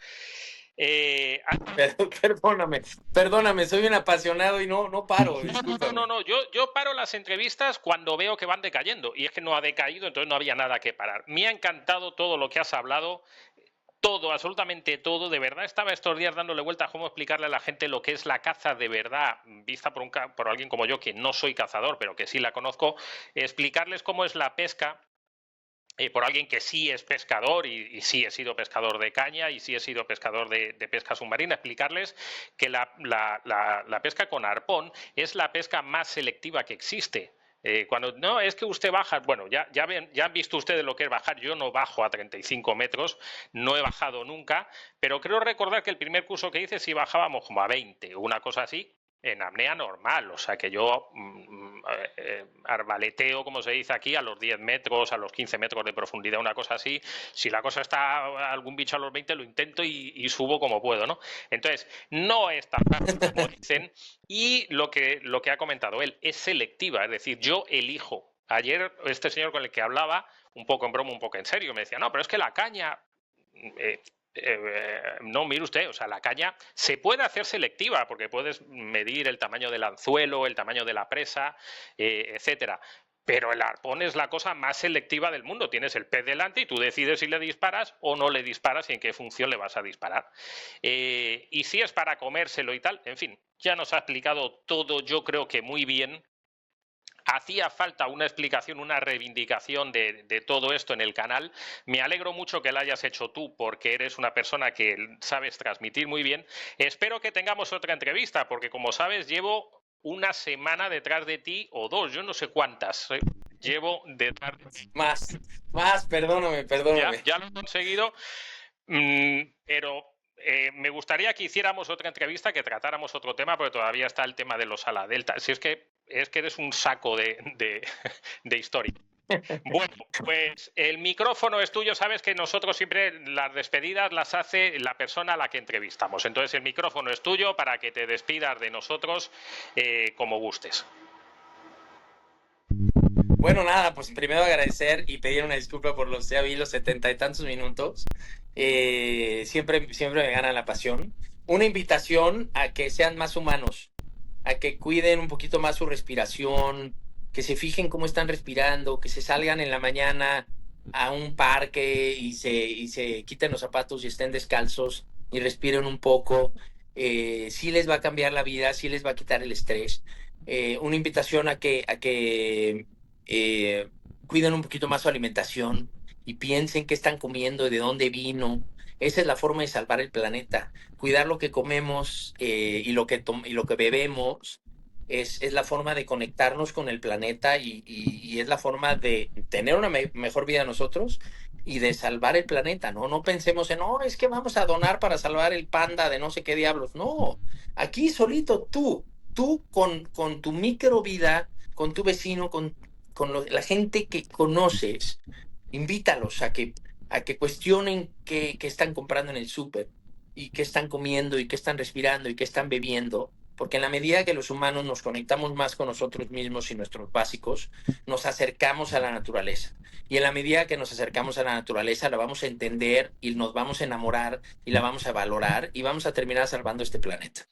Perdóname, soy un apasionado y no paro, discúlpame. No, yo paro las entrevistas cuando veo que van decayendo, y es que no ha decaído, entonces no había nada que parar. Me ha encantado todo lo que has hablado, todo, absolutamente todo. De verdad estaba estos días dándole vueltas a cómo explicarle a la gente lo que es la caza de verdad, vista por alguien como yo, que no soy cazador, pero que sí la conozco, explicarles cómo es la pesca. Por alguien que sí es pescador y sí he sido pescador de caña y sí he sido pescador de pesca submarina, explicarles que la pesca con arpón es la pesca más selectiva que existe. Cuando no es que usted baja, bueno, ya han visto ustedes lo que es bajar. Yo no bajo a 35 metros, no he bajado nunca, pero creo recordar que el primer curso que hice sí bajábamos como a 20, una cosa así, en apnea normal. O sea que yo arbaleteo, como se dice aquí, a los 10 metros, a los 15 metros de profundidad, una cosa así. Si la cosa está algún bicho a los 20, lo intento y subo como puedo, ¿no? Entonces, no es tan fácil como dicen. Y lo que ha comentado él es selectiva, es decir, yo elijo. Ayer este señor con el que hablaba, un poco en broma, un poco en serio, me decía, no, pero es que la caña... no, mire usted, o sea, la caña se puede hacer selectiva porque puedes medir el tamaño del anzuelo, el tamaño de la presa, etcétera. Pero el arpón es la cosa más selectiva del mundo. Tienes el pez delante y tú decides si le disparas o no le disparas y en qué función le vas a disparar. Y si es para comérselo y tal, en fin, ya nos ha explicado todo, yo creo que muy bien. Hacía falta una explicación, una reivindicación de todo esto en el canal. Me alegro mucho que la hayas hecho tú porque eres una persona que sabes transmitir muy bien. Espero que tengamos otra entrevista porque, como sabes, llevo una semana detrás de ti o dos, yo no sé cuántas. Llevo detrás de ti. Más, perdóname. Ya lo he conseguido, pero me gustaría que hiciéramos otra entrevista, que tratáramos otro tema, porque todavía está el tema de los ala delta. Si es que eres un saco de historia. Bueno, pues el micrófono es tuyo. Sabes que nosotros siempre las despedidas las hace la persona a la que entrevistamos. Entonces el micrófono es tuyo para que te despidas de nosotros como gustes. Bueno, nada, pues primero agradecer y pedir una disculpa por ya vi los 70 y tantos minutos. Siempre me gana la pasión. Una invitación a que sean más humanos, a que cuiden un poquito más su respiración, que se fijen cómo están respirando, que se salgan en la mañana a un parque y se quiten los zapatos y estén descalzos y respiren un poco. Sí les va a cambiar la vida, sí les va a quitar el estrés. Una invitación a que cuiden un poquito más su alimentación y piensen qué están comiendo, de dónde vino. Esa es la forma de salvar el planeta. Cuidar lo que comemos y lo que bebemos es la forma de conectarnos con el planeta y es la forma de tener una mejor vida nosotros y de salvar el planeta, ¿no? No pensemos en, no, es que vamos a donar para salvar el panda de no sé qué diablos. No, aquí solito tú con tu micro vida, con tu vecino, con la gente que conoces, invítalos a que cuestionen qué están comprando en el súper y qué están comiendo y qué están respirando y qué están bebiendo, porque en la medida que los humanos nos conectamos más con nosotros mismos y nuestros básicos, nos acercamos a la naturaleza. Y en la medida que nos acercamos a la naturaleza, la vamos a entender y nos vamos a enamorar y la vamos a valorar y vamos a terminar salvando este planeta.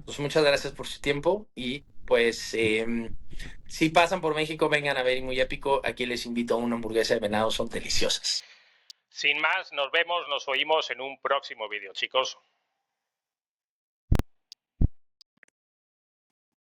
Pues muchas gracias por su tiempo y pues si pasan por México, vengan a ver Muy Épico. Aquí les invito a una hamburguesa de venado, son deliciosas. Sin más, nos vemos, nos oímos en un próximo vídeo, chicos.